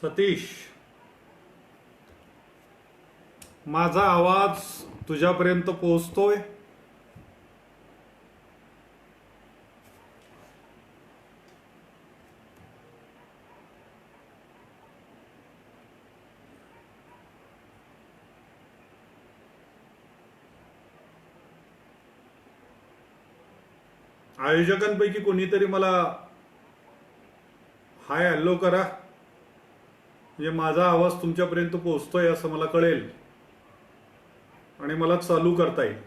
सतीश, माझा आवाज तुझ्यापर्यंत पोहोचतोय? आयोजकांपैकी कोणीतरी मला हाय हॅलो करा, म्हणजे माझा आवाज तुमच्यापर्यंत पोहोचतोय असं मला कळेल आणि मला चालू करता येईल.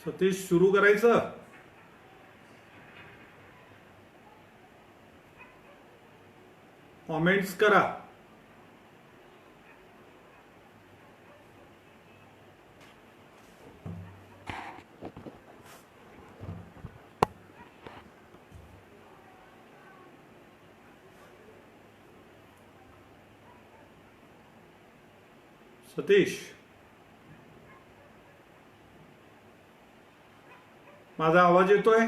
सतीश, सुरू करायचं? कॉमेंट्स करा. सतीश, माझा आवाज येतोय?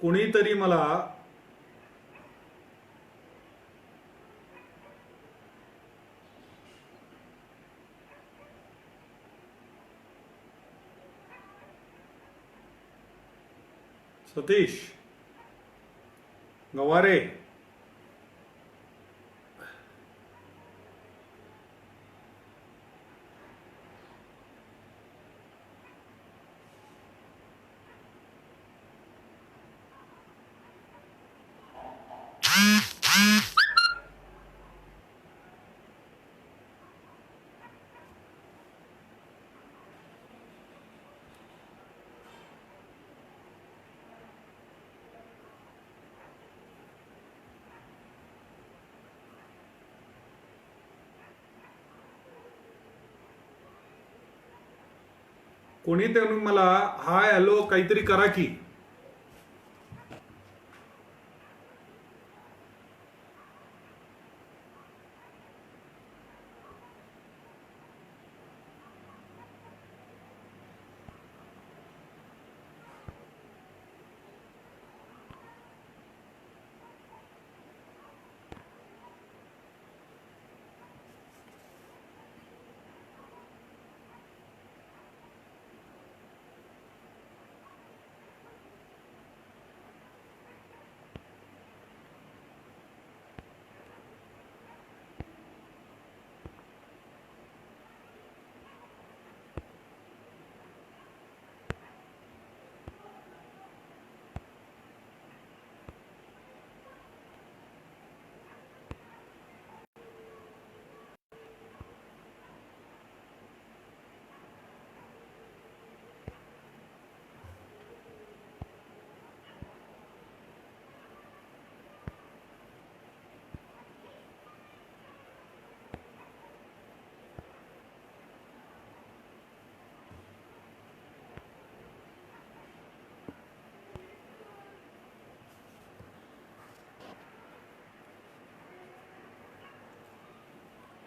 कोणीतरी मला सतीश गवारे, कोणीतरी मला हाय हॅलो काहीतरी करा की.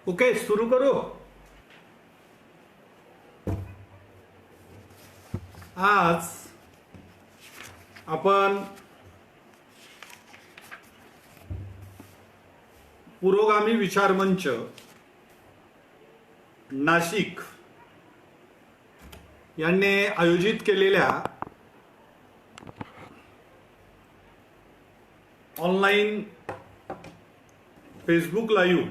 ओके, सुरू करू. आज आपण पुरोगामी विचारमंच नाशिक यांनी आयोजित केलेल्या ऑनलाईन फेसबुक लाईव्ह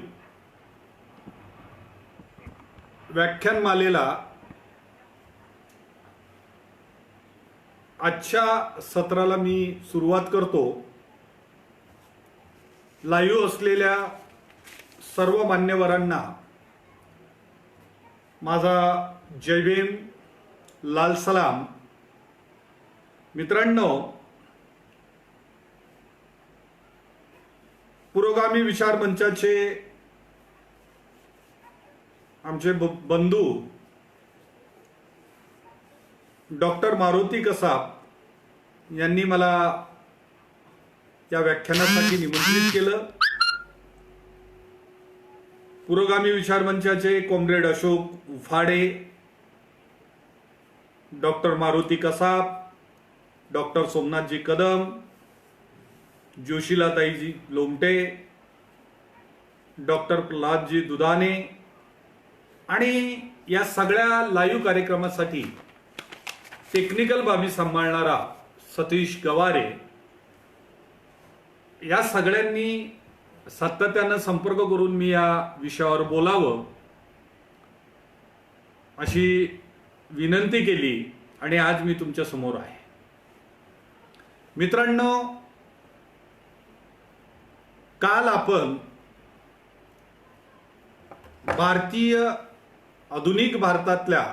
व्याख्यानमालेला आजच्या सत्राला मी सुरुवात करतो. लाईव्ह असलेल्या सर्व मान्यवरांना माझा जय भीम, लाल सलाम. मित्रांनो, पुरोगामी विचार मंचाचे आमचे बंधू डॉक्टर मारुती कसाब यांनी मला या व्याख्यानासाठी निमंत्रित केलं. पुरोगामी विचार मंचाचे comrade Ashok Ufade, doctor Maruti Kasab, doctor Somnathji Kadam, Joshilataiji Lomte, doctor Pralhadji Dudhane आणि या सगळ्या लाईव्ह कार्यक्रमासाठी टेक्निकल बाबी सांभाळणारा सतीश गवारे, या सगळ्यांनी सातत्यानं संपर्क करून मी या विषयावर बोलावं अशी विनंती केली आणि आज मी तुमच्या समोर आहे. मित्रांनो, काल आपण भारतीय आधुनिक भारतातल्या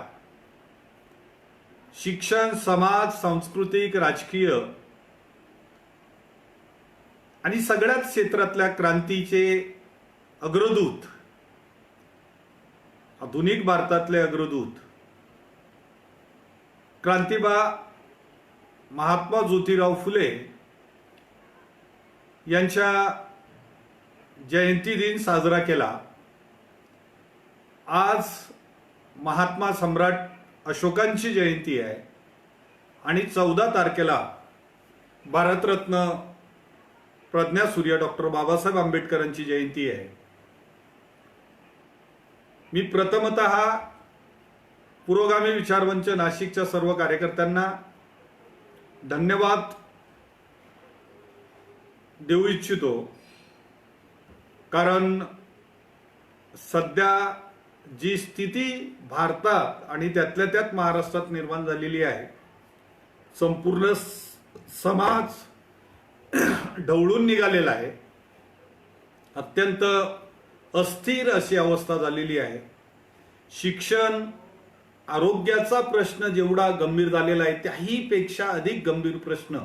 शिक्षण, समाज, सांस्कृतिक, राजकीय आणि सगळ्याच क्षेत्रातल्या क्रांतीचे अग्रदूत, आधुनिक भारतातले अग्रदूत क्रांतिबा महात्मा ज्योतिराव फुले यांच्या जयंती दिन साजरा केला. आज महात्मा सम्राट अशोकांची जयंती आहे आणि 14 तारखेला भारतरत्न प्रज्ञासूर्य डॉक्टर बाबासाहेब आंबेडकरांची जयंती आहे. मी प्रथमतः पुरोगामी विचारमंच नाशिकच्या सर्व कार्यकर्त्यांना धन्यवाद देऊ इच्छितो, कारण सध्या जी स्थिती भारतात आणि त्यातल्या त्यात महाराष्ट्रात निर्माण झालेली आहे, संपूर्ण समाज ढवळून निघालेला आहे. अत्यंत अस्थिर अशी अवस्था झालेली आहे. शिक्षण, आरोग्याचा प्रश्न जेवढा गंभीर झालेला आहे त्याही पेक्षा अधिक गंभीर प्रश्न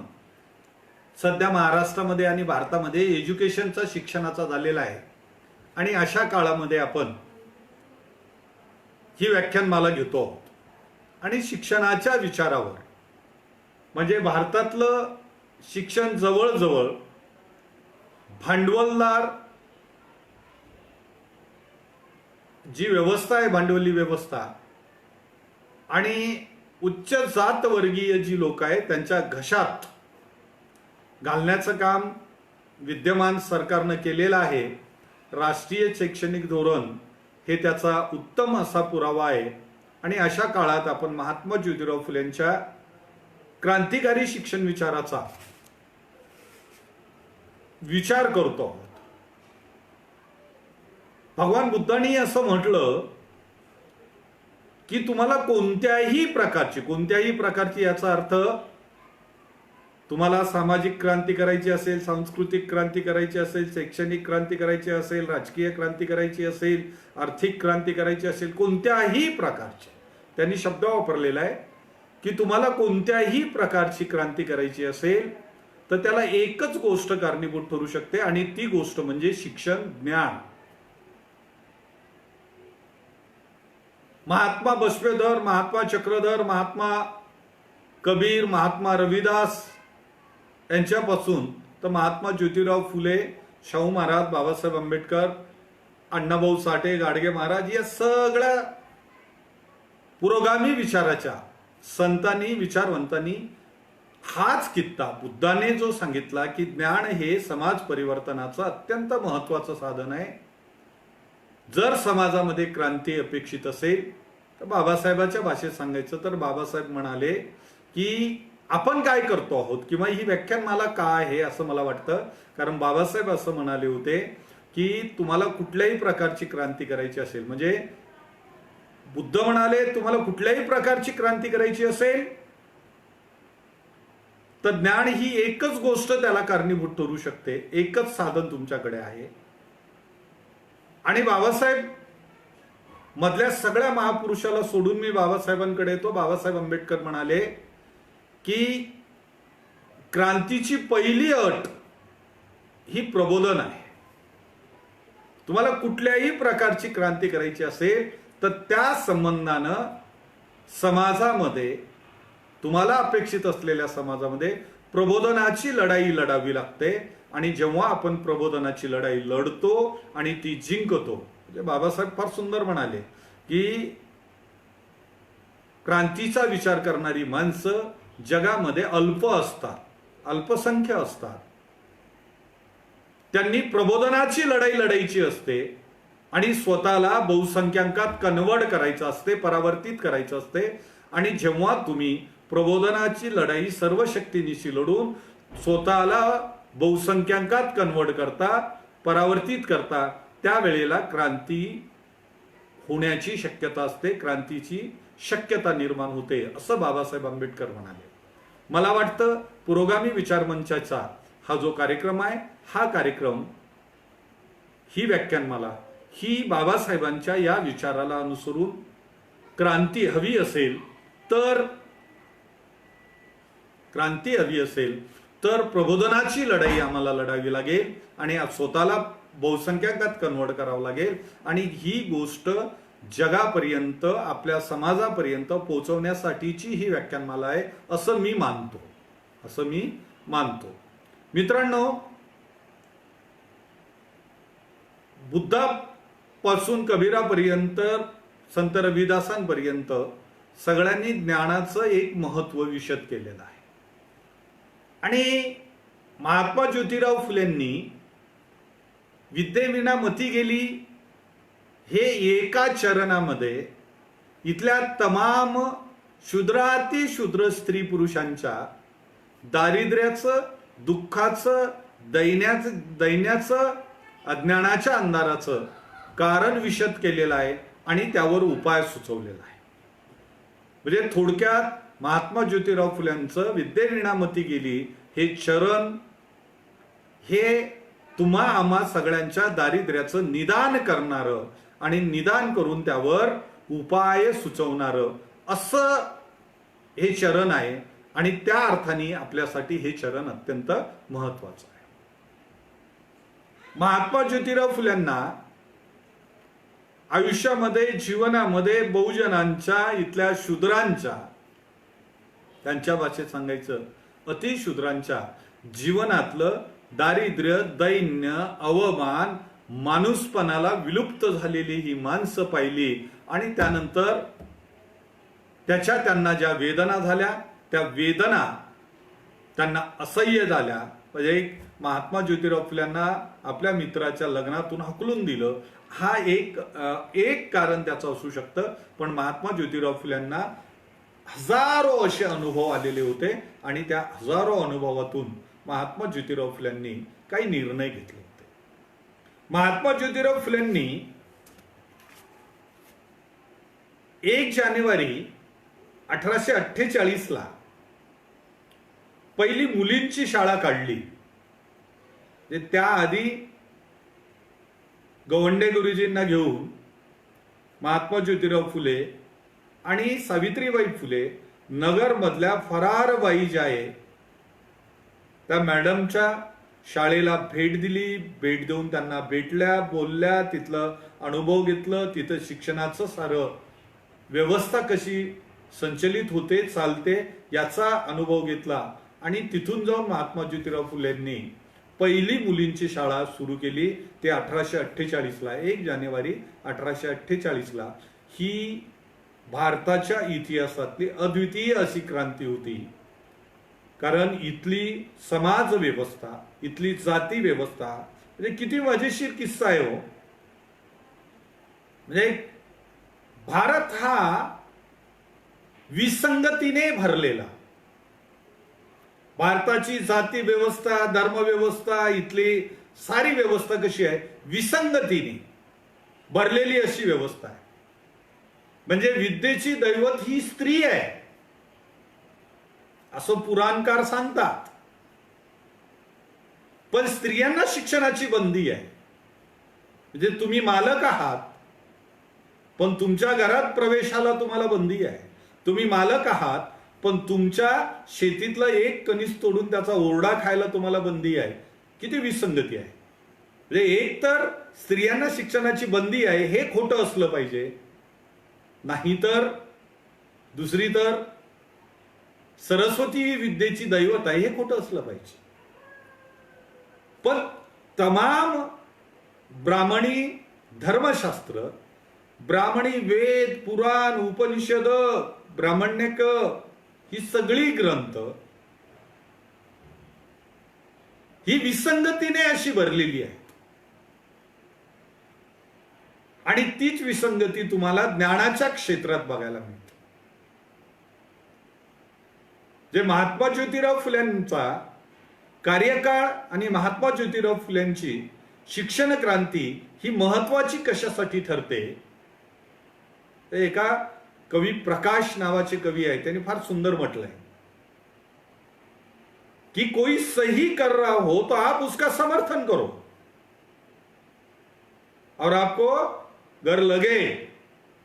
सध्या महाराष्ट्रामध्ये आणि भारतामध्ये एज्युकेशनचा, शिक्षणाचा झालेला आहे. आणि अशा काळामध्ये आपण ही व्याख्यानमाला घेतो आणि शिक्षणाच्या विचारावर, म्हणजे भारतातलं शिक्षण जवळजवळ भांडवलदार जी व्यवस्था आहे, भांडवली व्यवस्था, आणि उच्च जात वर्गीय जी लोक आहेत त्यांच्या घशात घालण्याचं काम विद्यमान सरकारनं केलेलं आहे. राष्ट्रीय शैक्षणिक धोरण हे त्याचा उत्तम असा पुरावा आहे. आणि अशा काळात आपण महात्मा ज्योतिराव फुलेंच्या क्रांतिकारी शिक्षण विचाराचा विचार करतो आहोत. भगवान बुद्धांनी असं म्हटलं की तुम्हाला कोणत्याही प्रकारची याचा अर्थ तुम्हाला सामाजिक क्रांती करायची असेल, सांस्कृतिक क्रांती करायची असेल, शैक्षणिक क्रांती करायची असेल, राजकीय क्रांती करायची असेल, आर्थिक क्रांती करायची असेल, कोणत्याही प्रकारची, त्यांनी शब्द वापरलेला आहे की तुम्हाला कोणत्याही प्रकारची क्रांती करायची असेल तर त्याला एकच गोष्ट कारणीभूत ठरू शकते आणि ती गोष्ट म्हणजे शिक्षण, ज्ञान. महात्मा बसवेधर, महात्मा चक्रधर, महात्मा कबीर, महात्मा रविदास यांच्यापासून तर महात्मा ज्योतिराव फुले, शाहू महाराज, बाबासाहेब आंबेडकर, अण्णाभाऊ साठे, गाडगे महाराज, या सगळ्या पुरोगामी विचाराच्या संतांनी, विचारवंतांनी हाच कित्ता बुद्धाने जो सांगितला की ज्ञान हे समाज परिवर्तनाचं अत्यंत महत्वाचं साधन आहे. जर समाजामध्ये क्रांती अपेक्षित असेल तर बाबासाहेबाच्या भाषेत सांगायचं तर बाबासाहेब म्हणाले की आपण काय करतो आहोत, किंवा ही व्याख्यानमाला काय आहे असं मला वाटतं, कारण बाबासाहेब असं म्हणाले होते की तुम्हाला कुठल्याही प्रकारची क्रांती करायची असेल, म्हणजे बुद्ध म्हणाले तुम्हाला कुठल्याही प्रकारची क्रांती करायची असेल तर ज्ञान ही एकच गोष्ट त्याला कारणीभूत ठरू शकते, एकच साधन तुमच्याकडे आहे. आणि बाबासाहेब मधल्या सगळ्या महापुरुषाला सोडून मी बाबासाहेबांकडे येतो. बाबासाहेब आंबेडकर म्हणाले की क्रांतीची पहिली अट ही प्रबोधन आहे. तुम्हाला कुठल्याही प्रकारची क्रांती करायची असेल तर त्या संबंधानं समाजामध्ये, तुम्हाला अपेक्षित असलेल्या समाजामध्ये प्रबोधनाची लढाई लढावी लागते. आणि जेव्हा आपण प्रबोधनाची लढाई लढतो आणि ती जिंकतो, म्हणजे बाबासाहेब फार सुंदर म्हणाले की क्रांतीचा विचार करणारी माणसं जगामध्ये अल्प असतात, अल्पसंख्य असतात. त्यांनी प्रबोधनाची लढाई लढायची असते आणि स्वतःला बहुसंख्याकात कन्वर्ट करायचं असते, परावर्तित करायचं असते. आणि जेव्हा तुम्ही प्रबोधनाची लढाई सर्व शक्तीनिशी लढून स्वतःला बहुसंख्याकात कन्वर्ट करता, परावर्तित करता, त्यावेळेला क्रांती होण्याची शक्यता असते, क्रांतीची शक्यता निर्माण होते, असं बाबासाहेब आंबेडकर म्हणाले. मला वाटतं पुरोगामी विचार मंचाचा हा जो कार्यक्रम आहे, हा कार्यक्रम, ही व्याख्यानमाला, ही बाबासाहेबांच्या या विचाराला अनुसरून क्रांती हवी असेल तर प्रबोधनाची लढाई आम्हाला लढावी लागेल आणि स्वतःला बहुसंख्याकात कन्वर्ट करावं लागेल. आणि ही गोष्ट जगापर्यंत, आपल्या समाजापर्यंत पोहोचवण्यासाठीची ही व्याख्यानमाला आहे, असं मी मानतो. मित्रांनो, बुद्धापासून कबीरापर्यंत, संत रविदासांपर्यंत सगळ्यांनी ज्ञानाचं एक महत्व विशद केलेलं आहे. आणि महात्मा ज्योतिराव फुलेंनी विद्येविना मती गेली हे एका चरणामध्ये इथल्या तमाम शूद्रातिशूद्र स्त्री पुरुषांच्या दारिद्र्याचं, दुःखाचं, दैन्याचं, अज्ञानाच्या अंधाराचं कारण विशद केलेलं आहे आणि त्यावर उपाय सुचवलेला आहे. म्हणजे थोडक्यात महात्मा ज्योतिराव फुल्यांचं विद्येविना मती गेली हे चरण, हे तुम्हा आम्हा सगळ्यांच्या दारिद्र्याचं निदान करणारं आणि निदान करून त्यावर उपाय सुचवणारं असं हे चरण आहे. आणि त्या अर्थाने आपल्यासाठी हे चरण अत्यंत महत्वाचं आहे. महात्मा ज्योतिराव फुल्यांना आयुष्यामध्ये, जीवनामध्ये बहुजनांच्या, इथल्या शूद्रांच्या, त्यांच्या भाषेत सांगायचं अतिशूद्रांच्या जीवनातलं दारिद्र्य, दैन्य, अवमान, माणूसपणाला विलुप्त झालेली ही माणसं पाहिली. आणि त्यानंतर त्यांना ज्या वेदना झाल्या, त्या वेदना त्यांना असह्य झाल्या. म्हणजे महात्मा ज्योतिराव फुल्यांना आपल्या मित्राच्या लग्नातून हकलून दिलं, हा एक कारण त्याचं असू शकतं. पण महात्मा ज्योतिराव फुल्यांना हजारो असे अनुभव आलेले होते आणि त्या हजारो अनुभवातून महात्मा ज्योतिराव फुल्यांनी काही निर्णय घेतले होते. महात्मा ज्योतिराव फुल्यांनी 1 जानेवारी 1848 पहिली मुलींची शाळा काढली. त्याआधी गवंडे गुरुजींना घेऊन महात्मा ज्योतिराव फुले आणि सावित्रीबाई फुले नगर मधल्या फरारबाई ज्या आहे त्या मॅडमच्या शाळेला भेट दिली. भेट देऊन त्यांना भेटल्या, बोलल्या, तिथलं अनुभव घेतलं, तिथं शिक्षणाचं सारं व्यवस्था कशी संचलित होते, चालते याचा अनुभव घेतला. आणि तिथून जाऊन महात्मा ज्योतिराव फुलेंनी पहिली मुलींची शाळा सुरू केली. ते 1848 1 जानेवारी 1848 ही भारताच्या इतिहासातली अद्वितीय अशी क्रांती होती. कारण इथली समाज व्यवस्था, इथली जाती व्यवस्था, म्हणजे किती मजेशीर किस्सा आहे हो. म्हणजे भारत हा विसंगतीने भरलेला, भारताची जाती व्यवस्था, धर्मव्यवस्था, इथली सारी व्यवस्था कशी आहे, विसंगतीने भरलेली अशी व्यवस्था आहे. म्हणजे विद्येची दैवत ही स्त्री आहे असं पुराणकार सांगतात. पण स्त्रियांना शिक्षणाची बंदी आहे. म्हणजे तुम्ही मालक आहात पण तुमच्या घरात प्रवेशाला तुम्हाला बंदी आहे. तुम्ही मालक आहात पण तुमच्या शेतीतलं एक कणीस तोडून त्याचा ओरडा खायला तुम्हाला बंदी आहे. किती विसंगती आहे. म्हणजे एक तर स्त्रियांना शिक्षणाची बंदी आहे हे खोटं असलं पाहिजे, नाही तर दुसरी तर सरस्वती विद्येची दैवत आहे हे खोटं असलं पाहिजे. पण तमाम ब्राह्मणी धर्मशास्त्र, ब्राह्मणी वेद पुराण उपनिषद ब्राह्मण्यक ही सगळी ग्रंथ ही विसंगतीने अशी भरलेली आहे. आणि तीच विसंगती तुम्हाला ज्ञानाच्या क्षेत्रात बघायला मिळते. जे महात्मा ज्योतिराव फुल्यांचा कार्यकाळ आणि महात्मा ज्योतिराव फुल्यांची शिक्षण क्रांती ही महत्वाची कशासाठी ठरते, एका कवी प्रकाश नावाचे कवी आहे त्यांनी फार सुंदर म्हटलंय कि कोई सही कर रहा हो तो आप उसका समर्थन करो, और आपको अगर लगे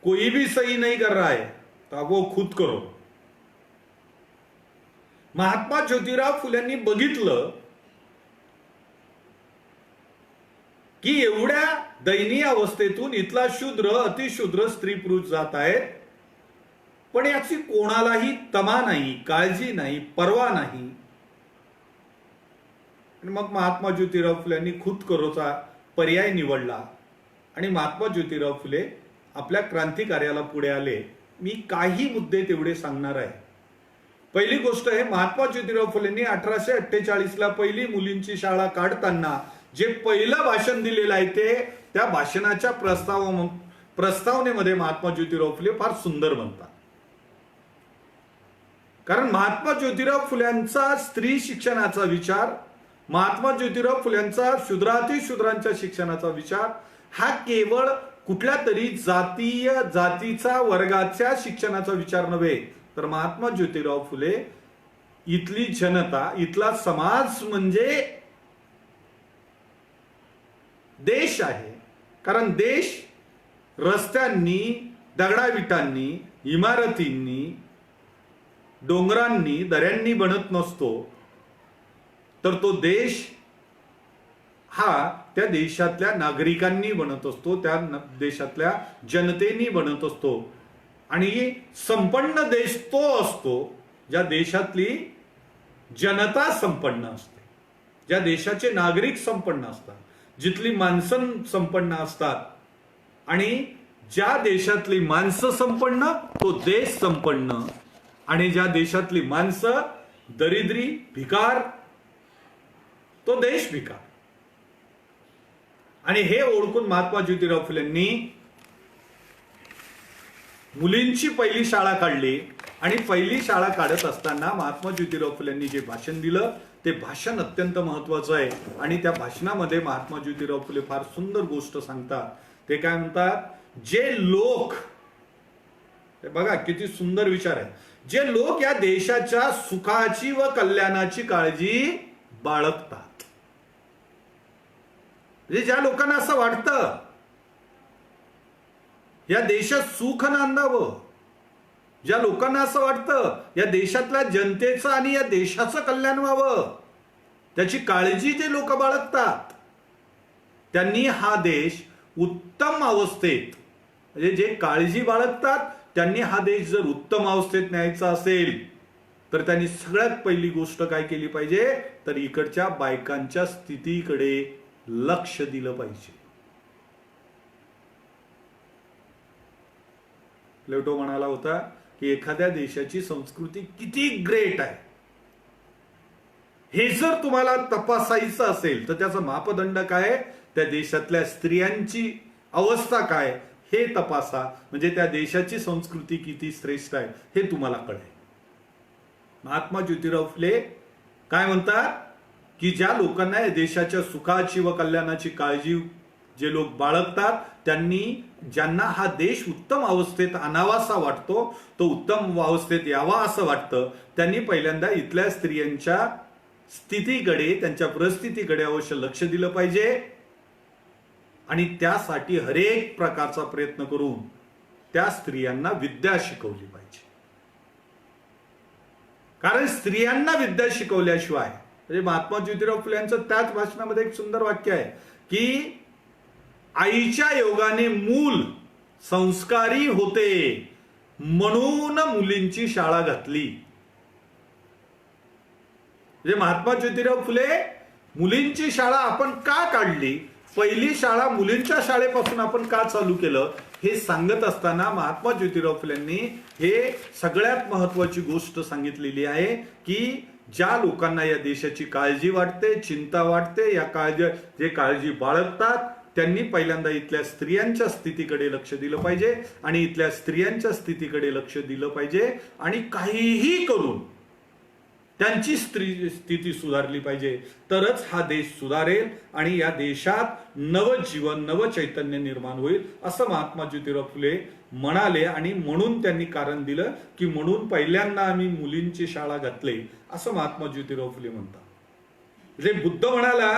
कोई भी सही नहीं कर रहा है तो आप वो खुद करो. महात्मा ज्योतिराव फुल्यांनी बघितलं की एवढ्या दयनीय अवस्थेतून इथला शूद्र अतिशूद्र स्त्री पुरुष जात आहेत, पण याची कोणालाही तमा नाही, काळजी नाही, पर्वा नाही. आणि मग महात्मा ज्योतिराव फुल्यांनी खुद करोचा पर्याय निवडला आणि महात्मा ज्योतिराव फुले आपल्या क्रांतिकार्याला पुढे आले. मी काही मुद्दे तेवढे सांगणार आहे. पहिली गोष्ट आहे, महात्मा ज्योतिराव फुलेंनी 1848ला पहिली मुलींची शाळा काढताना जे पहिलं भाषण दिलेलं आहे ते त्या भाषणाच्या प्रस्तावनेमध्ये महात्मा ज्योतिराव फुले फार सुंदर म्हणतात. कारण महात्मा ज्योतिराव फुल्यांचा स्त्री शिक्षणाचा विचार, महात्मा ज्योतिराव फुल्यांचा शूद्रातिशूद्रांच्या शिक्षणाचा विचार हा केवळ कुठल्या तरी जातीचा वर्गाच्या शिक्षणाचा विचार नव्हे, तर महात्मा ज्योतिराव फुले इथली जनता, इथला समाज म्हणजे देश आहे. कारण देश रस्त्यांनी, दगडाविटांनी, इमारतींनी, डोंगरांनी, दऱ्यांनी बनत नसतो, तर तो देश हा त्या देशातल्या नागरिकांनी बनत असतो, त्या देशातल्या जनतेनी बनत असतो. आणि संपन्न देश तो असतो ज्या देशातली जनता संपन्न असते, ज्या देशाचे नागरिक संपन्न असतात, जिथली माणसं संपन्न असतात. आणि ज्या देशातली माणसं संपन्न तो देश संपन्न, आणि ज्या देशातली माणसं दरिद्री भिकार तो देश भिकार. आणि हे ओळखून महात्मा ज्योतिराव फुलेंनी मुलींची पहिली शाळा काढली. आणि पहिली शाळा काढत असताना महात्मा ज्योतिराव फुलेंनी जे भाषण दिलं ते भाषण अत्यंत महत्वाचं आहे. आणि त्या भाषणामध्ये महात्मा ज्योतिराव फुले फार सुंदर गोष्ट सांगतात. ते काय म्हणतात, जे लोक, बघा किती सुंदर विचार आहे, जे लोक या देशाच्या सुखाची व कल्याणाची काळजी बाळगतात, म्हणजे ज्या लोकांना असं वाटतं या देशात सुख नांदावं, ज्या लोकांना असं वाटतं या देशातल्या जनतेचं आणि या देशाचं कल्याण व्हावं, त्याची काळजी जे लोक बाळगतात त्यांनी हा देश उत्तम अवस्थेत, म्हणजे जे काळजी बाळगतात त्यांनी हा देश जर उत्तम अवस्थेत न्यायचा असेल तर त्यांनी सगळ्यात पहिली गोष्ट काय केली पाहिजे, तर इकडच्या बायकांच्या स्थितीकडे लक्ष दिलं पाहिजे. प्लेटो म्हणाला होता की एखाद्या देशाची संस्कृती किती ग्रेट आहे हे जर तुम्हाला तपासायचं असेल तर त्याचा मापदंड काय, त्या देशातल्या स्त्रियांची अवस्था काय हे तपासा, म्हणजे त्या देशाची संस्कृती किती श्रेष्ठ आहे हे तुम्हाला कळेल. महात्मा ज्योतिराव फुले काय म्हणतात की ज्या लोकांना या देशाच्या सुखाची व कल्याणाची काळजी जे लोक बाळगतात त्यांनी, ज्यांना हा देश उत्तम अवस्थेत आणावासा वाटतो, तो उत्तम अवस्थेत यावा असं वाटतं, त्यांनी पहिल्यांदा इथल्या स्त्रियांच्या स्थितीकडे, त्यांच्या परिस्थितीकडे अवश्य लक्ष दिलं पाहिजे. आणि त्यासाठी हरेक प्रकारचा प्रयत्न करून त्या स्त्रियांना विद्या शिकवली पाहिजे. कारण स्त्रियांना विद्या शिकवल्याशिवाय, म्हणजे महात्मा ज्योतिराव फुले यांचं त्याच भाषणामध्ये एक सुंदर वाक्य आहे की आईच्या योगाने मूल संस्कारी होते म्हणून मुलींची शाळा घातली. म्हणजे महात्मा ज्योतिराव फुले मुलींची शाळा आपण का काढली, पहिली शाळा मुलींच्या शाळेपासून आपण का चालू केलं, हे सांगत असताना महात्मा ज्योतिराव फुलेंनी हे सगळ्यात महत्वाची गोष्ट सांगितलेली आहे की ज्या लोकांना या देशाची काळजी वाटते, चिंता वाटते, या जे काळजी बाळगतात, त्यांनी पहिल्यांदा इथल्या स्त्रियांच्या स्थितीकडे लक्ष दिलं पाहिजे आणि इथल्या स्त्रियांच्या स्थितीकडे लक्ष दिलं पाहिजे आणि काहीही करून त्यांची स्थिती सुधारली पाहिजे, तरच हा देश सुधारेल आणि या देशात नवजीवन नवचैतन्य निर्माण होईल असं महात्मा ज्योतिराव फुले म्हणाले. आणि म्हणून त्यांनी कारण दिलं की म्हणून पहिल्यांदा आम्ही मुलींची शाळा घातली असं महात्मा ज्योतिराव फुले म्हणतात. म्हणजे बुद्ध म्हणाला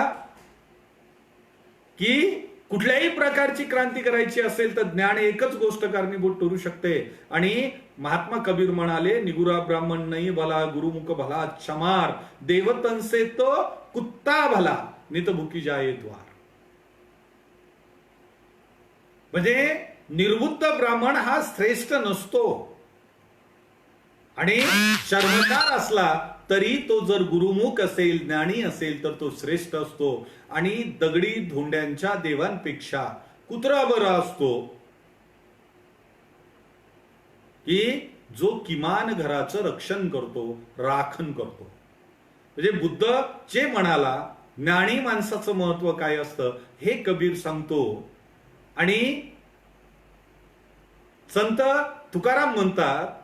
की कुठल्याही प्रकारची क्रांती करायची असेल तर ज्ञान एकच गोष्ट कारणीभूत ठरू शकते. आणि महात्मा कबीर म्हणाले, निगुरा ब्राह्मण नाही भला गुरुमुख भला चमार, देवतन से तो कुत्ता भला नित भुकी जाये द्वार. म्हणजे निर्बुद्ध ब्राह्मण हा श्रेष्ठ नसतो आणि शर्मकार असला तरी तो जर गुरुमुख असेल, ज्ञानी असेल तर तो श्रेष्ठ असतो. आणि दगडी धोंड्यांच्या देवांपेक्षा कुत्रा बरा असतो की जो किमान घराचं रक्षण करतो, राखण करतो. म्हणजे बुद्ध जे म्हणाला ज्ञानी माणसाचं महत्व काय असतं हे कबीर सांगतो. आणि संत तुकाराम म्हणतात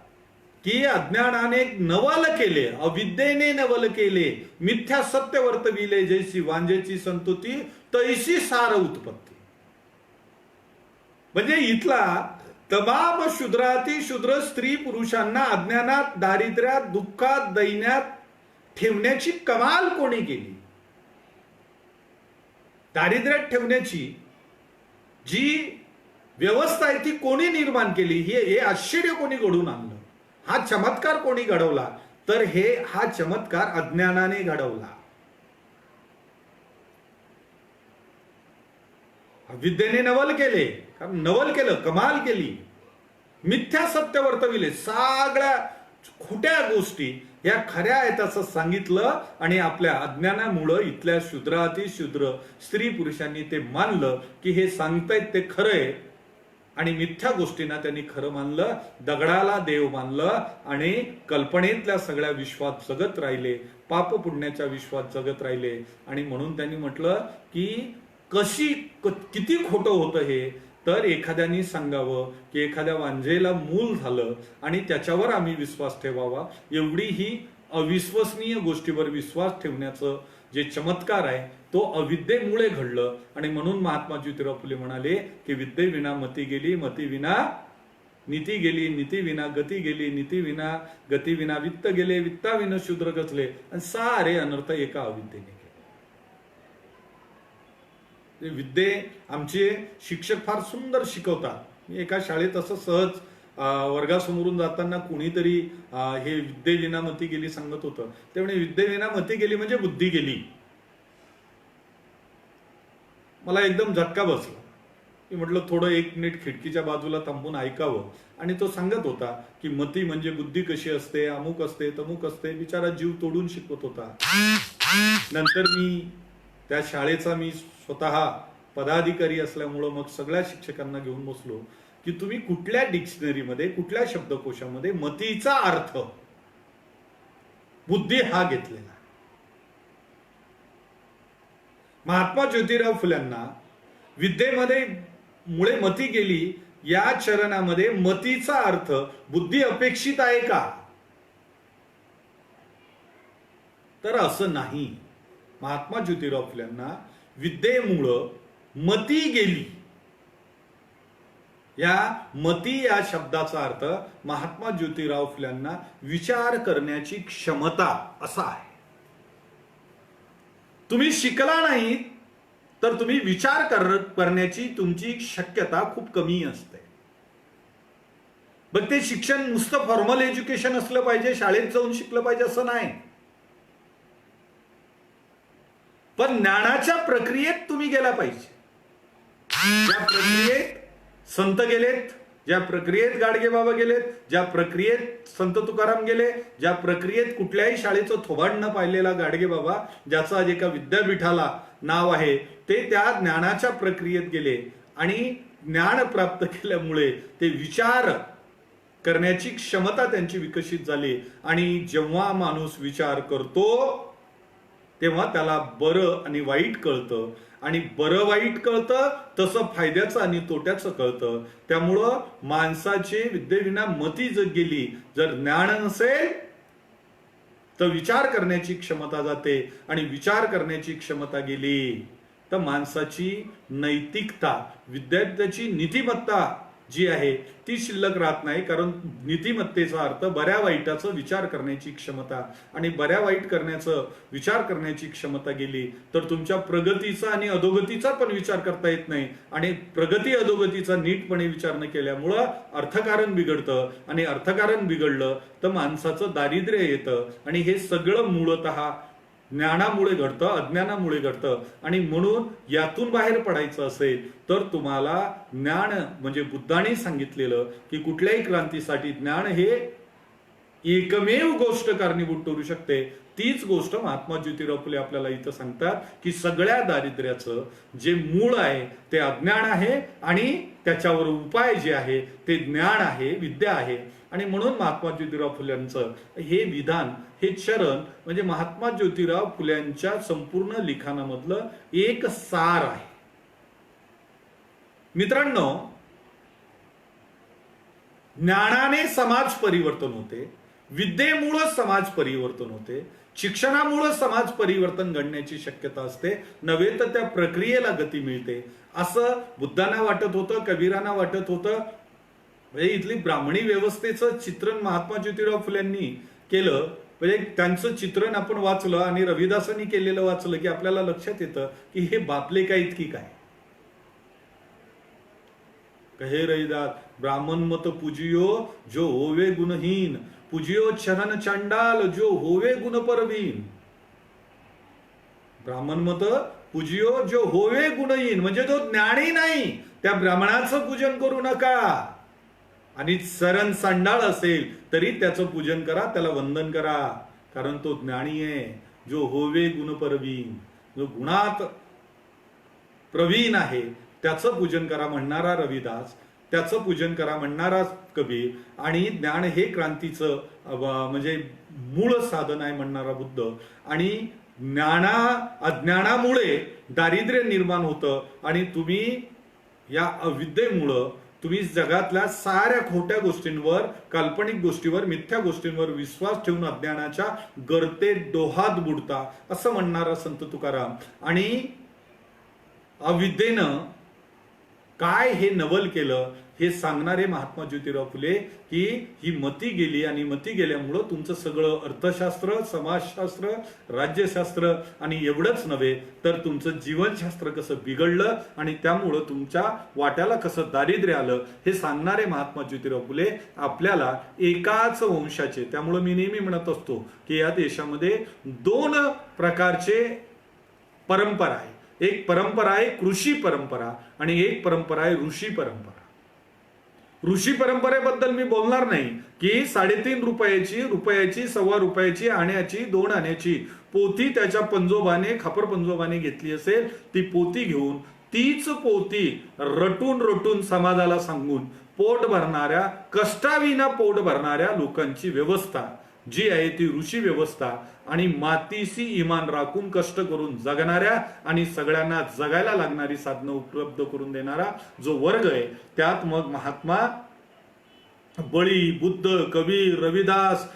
की अज्ञानाने नवल केले, अविद्येने नवल केले, मिथ्या सत्य वर्तविले, जैसी वांजेची संतुती तैसी सार उत्पत्ती. म्हणजे इथला तमाम शूद्राती शूद्र स्त्री पुरुषांना अज्ञानात, दारिद्र्यात, दुःखात, दैन्यात ठेवण्याची कमाल कोणी केली, दारिद्र्यात ठेवण्याची जी व्यवस्था आहे ती कोणी निर्माण केली, हे आश्चर्य कोणी घडून आणलं, हा चमत्कार कोणी घडवला, तर हा चमत्कार अज्ञानाने घडवला. विद्येने नवल केले, कारण नवल केलं, कमाल केली, मिथ्या सत्य वर्तविले, सगळ्या खोट्या गोष्टी या खऱ्या आहेत असं सांगितलं. आणि आपल्या अज्ञानामुळं इथल्या शूद्राती शूद्र स्त्री पुरुषांनी ते मानलं की हे सांगतायत ते खरंय आणि मिथ्या गोष्टींना त्यांनी खरं मानलं, दगडाला देव मानलं आणि कल्पनेतल्या सगळ्या विश्वात जगत राहिले, पाप पुण्याच्या विश्वात जगत राहिले. आणि म्हणून त्यांनी म्हटलं की किती खोटं होतं हे, तर एखाद्यानी सांगावं की एखाद्या वांजेला मूल झालं आणि त्याच्यावर आम्ही विश्वास ठेवावा, एवढी ही अविश्वसनीय गोष्टीवर विश्वास ठेवण्याचं जे चमत्कार आहे तो अविद्येमुळे घडलं. आणि म्हणून महात्मा ज्योतिराव फुले म्हणाले की विद्येविना मती गेली, मती विना नीती गेली, नीती विना गती गेली, नीती विना गती विना वित्त गेले, वित्ताविना शूद्र गचले, आणि सारे अनर्थ एका अविद्येने गेले. विद्ये आमचे शिक्षक फार सुंदर शिकवतात. मी एका शाळेत असं सहज वर्गासमोरून जाताना कुणीतरी हे विद्येविना मती गेली सांगत होतं. त्यामुळे विद्येविना मती गेली म्हणजे बुद्धी गेली. मला एकदम झटका बसला. मी म्हटलं थोडं एक मिनिट खिडकीच्या बाजूला थांबून ऐकावं. आणि तो सांगत होता की मती म्हणजे बुद्धी कशी असते, अमुक असते, तमुक असते. बिचारा जीव तोडून शिकवत होता. नंतर मी त्या शाळेचा मी स्वतः पदाधिकारी असल्यामुळं मग सगळ्या शिक्षकांना घेऊन बसलो की तुम्ही कुठल्या डिक्शनरीमध्ये, कुठल्या शब्दकोशामध्ये मतीचा अर्थ बुद्धी हा घेतलेला. महात्मा ज्योतिराव फुल्यांना विद्येमध्ये मुळे मती गेली या चरणामध्ये मतीचा अर्थ बुद्धी अपेक्षित आहे का, तर असं नाही. महात्मा ज्योतिराव फुल्यांना विद्येमुळं मती गेली. या मती या शब्दाचा अर्थ महात्मा ज्योतिराव फुल्यांना विचार करण्याची क्षमता असा आहे. तुम्ही शिकला नाही तर तुम्ही विचार करण्याची तुमची शक्यता खूप कमी असते. बघ, ते शिक्षण नुसतं फॉर्मल एज्युकेशन असलं पाहिजे, शाळेत जाऊन शिकलं पाहिजे असं नाही. पण ज्ञानाच्या प्रक्रियेत तुम्ही गेला पाहिजे. ज्या प्रक्रियेत संत गेलेत, ज्या प्रक्रियेत गाडगे बाबा गेलेत, ज्या प्रक्रियेत संत तुकाराम गेले, ज्या प्रक्रियेत कुठल्याही शाळेचं थोबाड न पाहिलेला गाडगे बाबा, ज्याचं आज एका विद्यापीठाला नाव आहे, ते त्या ज्ञानाच्या प्रक्रियेत गेले आणि ज्ञान प्राप्त केल्यामुळे ते विचार करण्याची क्षमता त्यांची विकसित झाली. आणि जेव्हा माणूस विचार करतो तेव्हा त्याला बरं आणि वाईट कळतं, आणि बरं वाईट कळतं तसं फायद्याचं आणि तोट्याचं कळतं. त्यामुळं माणसाचे विद्येविना मती जग गेली. जर ज्ञान नसेल तर विचार करण्याची क्षमता जाते, आणि विचार करण्याची क्षमता गेली तर माणसाची नैतिकता, विद्यार्थ्याची नीतिमत्ता जी आहे ती शिल्लक राहत नाही. कारण नीतिमत्तेचा अर्थ बऱ्या वाईटाचं विचार करण्याची क्षमता, आणि बऱ्या वाईट करण्याचं विचार करण्याची क्षमता गेली तर तुमच्या प्रगतीचा आणि अधोगतीचा पण विचार करता येत नाही. आणि प्रगती अधोगतीचा नीटपणे विचार न केल्यामुळं अर्थकारण बिघडतं, आणि अर्थकारण बिघडलं तर माणसाचं दारिद्र्य येतं. आणि हे सगळं मूळतः ज्ञानामुळे घडतं, अज्ञानामुळे घडतं. आणि म्हणून यातून बाहेर पडायचं असेल तर तुम्हाला ज्ञान म्हणजे बुद्धाने सांगितलेलं की कुठल्याही क्रांतीसाठी ज्ञान हे एकमेव गोष्ट कारणीभूत ठरू शकते. तीच गोष्ट महात्मा ज्योतिराव फुले आपल्याला इथं सांगतात की सगळ्या दारिद्र्याचं जे मूळ आहे ते अज्ञान आहे, आणि त्याच्यावर उपाय जे आहे ते ज्ञान आहे, विद्या आहे. आणि म्हणून महात्मा ज्योतिराव फुल्यांचं हे विधान, हे चरण म्हणजे महात्मा ज्योतिराव फुल्यांच्या संपूर्ण लिखाणामधलं एक सार आहे. मित्रांनो, ज्ञानाने समाज परिवर्तन होते, विद्येमुळे समाज परिवर्तन होते, शिक्षणामुळे समाज परिवर्तन घडण्याची शक्यता असते, नव्हे तर त्या प्रक्रियेला गती मिळते. असं बुद्धांना वाटत होतं, कबीरांना वाटत होतं. म्हणजे इथली ब्राह्मणी व्यवस्थेचं चित्रण महात्मा ज्योतिराव फुल्यांनी केलं. म्हणजे त्यांचं चित्रण आपण वाचलं आणि रविदासांनी केलेलं वाचलं की आपल्याला लक्षात येतं की हे बापले काय इतकी काय. कहे रविदास, ब्राह्मण मत पूजियो जो होवे गुणहीन, पूजियो चरण चांडाल जो होवे गुण परवीन. ब्राह्मण मत पूजियो जो होवे गुणहीन, म्हणजे जो ज्ञानी नाही त्या ब्राह्मणाचं पूजन करू नका. आणि चरण सांडाळ असेल तरी त्याचं पूजन करा, त्याला वंदन करा, कारण तो ज्ञानी आहे. जो होवे गुण परवीन, जो गुणात प्रवीण आहे त्याचं पूजन करा म्हणणारा रविदास, त्याचं पूजन करा म्हणणारा कबीर, आणि ज्ञान हे क्रांतीचं म्हणजे मूळ साधन आहे म्हणणारा बुद्ध. आणि अज्ञानामुळे दारिद्र्य निर्माण होतं, आणि तुम्ही या अविद्येमुळं तुम्ही जगातल्या साऱ्या खोट्या गोष्टींवर, काल्पनिक गोष्टीवर, मिथ्या गोष्टींवर विश्वास ठेवून अज्ञानाच्या गर्ते डोहात बुडता, असं म्हणणारा संत तुकाराम. आणि अविद्येनं काय हे नवल केलं हे सांगणारे महात्मा ज्योतिराव फुले की ही मती गेली, आणि मती गेल्यामुळं तुमचं सगळं अर्थशास्त्र, समाजशास्त्र, राज्यशास्त्र आणि एवढंच नव्हे तर तुमचं जीवनशास्त्र कसं बिघडलं, आणि त्यामुळं तुमच्या वाट्याला कसं दारिद्र्य आलं हे सांगणारे महात्मा ज्योतिराव फुले आपल्याला एकाच वंशाचे. त्यामुळं मी नेहमी म्हणत असतो की या देशामध्ये 2 प्रकारचे परंपरा आहे. एक परंपरा आहे कृषी परंपरा, आणि एक परंपरा आहे ऋषी परंपरा. ऋषी परंपरेबद्दल मी बोलणार नाही की 3.5 रुपयाची, ₹1.25 रुपयाची, आण्याची, 2 आण्याची पोती त्याच्या पंजोबाने, खापर पंजोबाने घेतली असेल, ती पोती घेऊन तीच पोती रटून समाजाला सांगून पोट भरणाऱ्या, कष्टाविना पोट भरणाऱ्या लोकांची व्यवस्था जी आहे ती ऋषी व्यवस्था. आणि मातीशी इमान राखून कष्ट करून जगणाऱ्या आणि सगळ्यांना जगायला लागणारी साधनं उपलब्ध करून देणारा जो वर्ग आहे, त्यात मग महात्मा बळी, बुद्ध, कबीर, रविदास,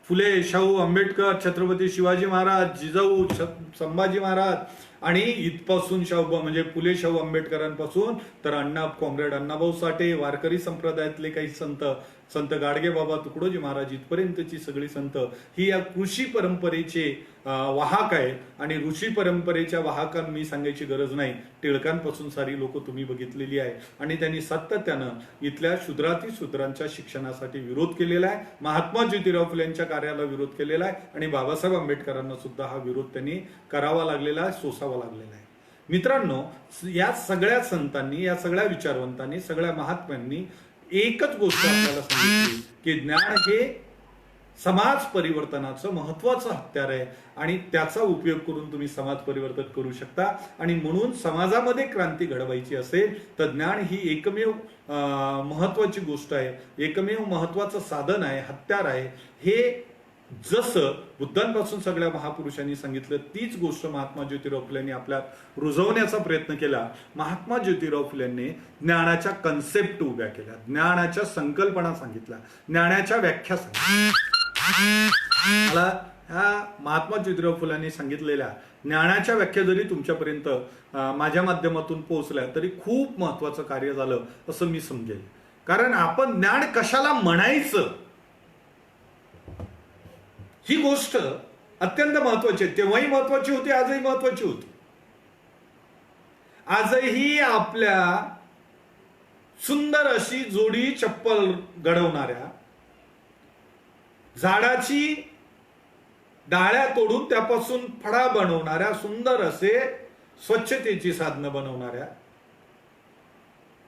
फुले, शाहू आंबेडकर, छत्रपती शिवाजी महाराज, जिजाऊ, संभाजी महाराज, आणि इथपासून म्हणजे फुले, शाहू आंबेडकरांपासून तर कॉम्रेड अण्णाभाऊ साठे, वारकरी संप्रदायातले काही संत, संत गाडगे बाबा तुकडोजी महाराज इथपर्यंतची सगळी संत ही या कृषी परंपरेचे वाहक आहेत. आणि ऋषी परंपरेच्या वाहकांना मी सांगायची गरज नाही, टिळकांपासून सारी लोक तुम्ही बघितलेली आहे. आणि त्यांनी सातत्यानं इथल्या शूद्रांच्या शिक्षणासाठी विरोध केलेला आहे. महात्मा ज्योतिराव फुलेंच्या कार्याला विरोध केलेला आहे. आणि बाबासाहेब आंबेडकरांना सुद्धा हा विरोध त्यांनी करावा लागलेला आहे, सोसावा लागलेला आहे. मित्रांनो, या सगळ्या संतांनी, या सगळ्या विचारवंतांनी, सगळ्या महात्म्यांनी एकच गोष्ट आपल्याला सांगितली की ज्ञान हे समाज परिवर्तनाचं महत्वाचं हत्यार आहे आणि त्याचा उपयोग करून तुम्ही समाज परिवर्तन करू शकता. आणि म्हणून समाजामध्ये क्रांती घडवायची असेल तर ज्ञान ही एकमेव महत्वाची गोष्ट आहे, एकमेव महत्वाचं साधन आहे, हत्यार आहे. हे जसं बुद्धांपासून सगळ्या महापुरुषांनी सांगितलं तीच गोष्ट महात्मा ज्योतिराव फुलेंनी आपल्यात रुजवण्याचा प्रयत्न केला. महात्मा ज्योतिराव फुलेंनी ज्ञानाच्या कन्सेप्ट उभ्या केल्या, ज्ञानाच्या संकल्पना सांगितल्या, ज्ञानाच्या व्याख्या सांगितल्या. मला ह्या महात्मा ज्योतिराव फुलेंनी सांगितलेल्या ज्ञानाच्या व्याख्या जरी तुमच्यापर्यंत माझ्या माध्यमातून पोहोचल्या तरी खूप महत्वाचं कार्य झालं असं मी समजेल. कारण आपण ज्ञान कशाला म्हणायचं ही गोष्ट अत्यंत महत्वाची आहे. तेव्हाही महत्वाची होती, आजही महत्वाची होती. आजही आपल्या सुंदर अशी जोडी चप्पल घडवणाऱ्या, झाडाची डाळ्या तोडून त्यापासून फळा बनवणाऱ्या, सुंदर असे स्वच्छतेची साधनं बनवणाऱ्या,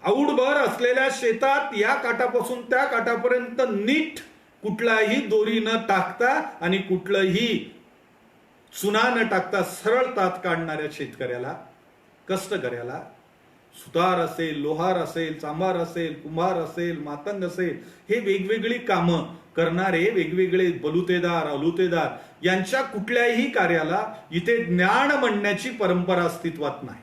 औडभर असलेल्या शेतात या काठापासून त्या काठापर्यंत नीट कुठलाही दोरी न टाकता आणि कुठलंही चुना न टाकता सरळ तात काढणाऱ्या शेतकऱ्याला, कष्टकऱ्याला, सुतार असेल, लोहार असेल, चांभार असेल, कुंभार असेल, मातंग असेल, हे वेगवेगळी कामं करणारे वेगवेगळे बलुतेदार, अलुतेदार यांच्या कुठल्याही कार्याला इथे ज्ञान म्हणण्याची परंपरा अस्तित्वात नाही.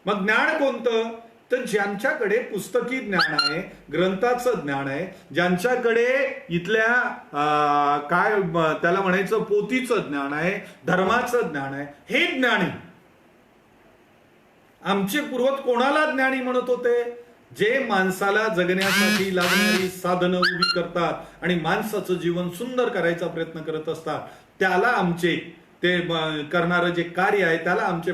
मग ज्ञान कोणतं? तर ज्यांच्याकडे पुस्तकी ज्ञान आहे, ग्रंथाचं ज्ञान आहे, ज्यांच्याकडे इथल्या काय त्याला म्हणायचं पोथीचं ज्ञान आहे, धर्माचं ज्ञान आहे, हे ज्ञानी. आमचे पूर्वज कोणाला ज्ञानी म्हणत होते? जे माणसाला जगण्यासाठी लागणारी साधनं उभी करतात आणि माणसाचं जीवन सुंदर करायचा प्रयत्न करत असतात, त्याला आमचे ते करणारं जे कार्य आहे त्याला आमचे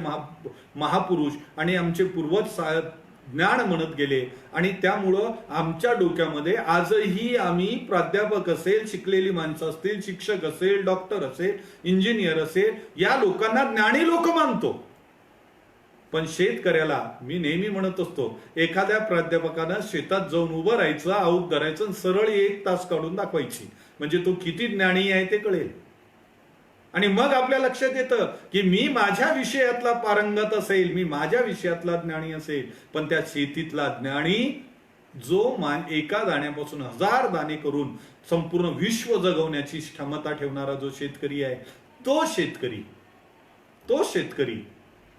महापुरुष आणि आमचे पूर्वज ज्ञान म्हणत गेले. आणि त्यामुळं आमच्या डोक्यामध्ये आजही आम्ही प्राध्यापक असेल, शिकलेली माणसं असतील, शिक्षक असेल, डॉक्टर असेल, इंजिनियर असेल, या लोकांना ज्ञानी लोक मानतो. पण शेतकऱ्याला मी नेहमी म्हणत असतो, एखाद्या प्राध्यापकानं शेतात जाऊन उभं राहायचं, आऊत धरायचं, सरळ 1 तास काढून दाखवायची, म्हणजे तो किती ज्ञानी आहे ते कळेल. आणि मग आपल्या लक्षात येतं की मी माझ्या विषयातला पारंगत असेल, मी माझ्या विषयातला ज्ञानी असेल, पण त्या शेतीतला ज्ञानी जो एका दाण्यापासून 1000 दाणे करून संपूर्ण विश्व जगवण्याची क्षमता ठेवणारा जो शेतकरी आहे, तो शेतकरी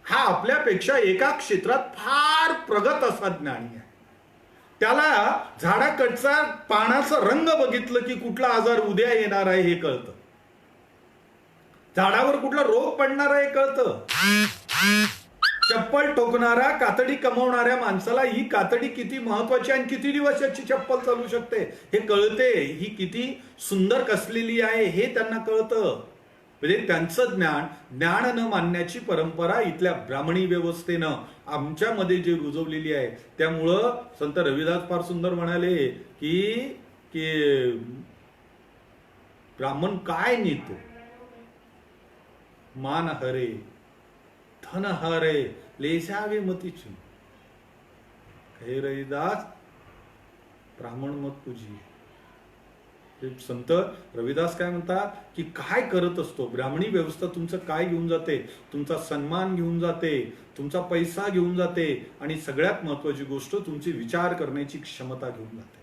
हा आपल्यापेक्षा एका क्षेत्रात फार प्रगत असा ज्ञानी आहे. त्याला झाडाकडचा पानाचा रंग बघितलं की कुठला आजार उद्या येणार आहे हे कळतं, झाडावर कुठला रोग पडणार आहे कळतं. चप्पल ठोकणारा, कातडी कमवणाऱ्या माणसाला ही कातडी किती महत्वाची आणि किती दिवस याची चप्पल चालू शकते हे कळते, ही किती सुंदर कसलेली आहे हे त्यांना कळतं. म्हणजे त्यांचं ज्ञान न मानण्याची परंपरा इथल्या ब्राह्मणी व्यवस्थेनं आमच्यामध्ये जे रुजवलेली आहे. त्यामुळं संत रविदास फार सुंदर म्हणाले की ब्राह्मण काय नेतो? मान हरे, धन हरे, लेसावे मतीची. हे रविदास, ब्राह्मण मत तुझी. संत रविदास काय म्हणतात की काय करत असतो? ब्राह्मणी व्यवस्था तुमचं काय घेऊन जाते? तुमचा सन्मान घेऊन जाते, तुमचा पैसा घेऊन जाते आणि सगळ्यात महत्वाची गोष्ट तुमची विचार करण्याची क्षमता घेऊन जाते.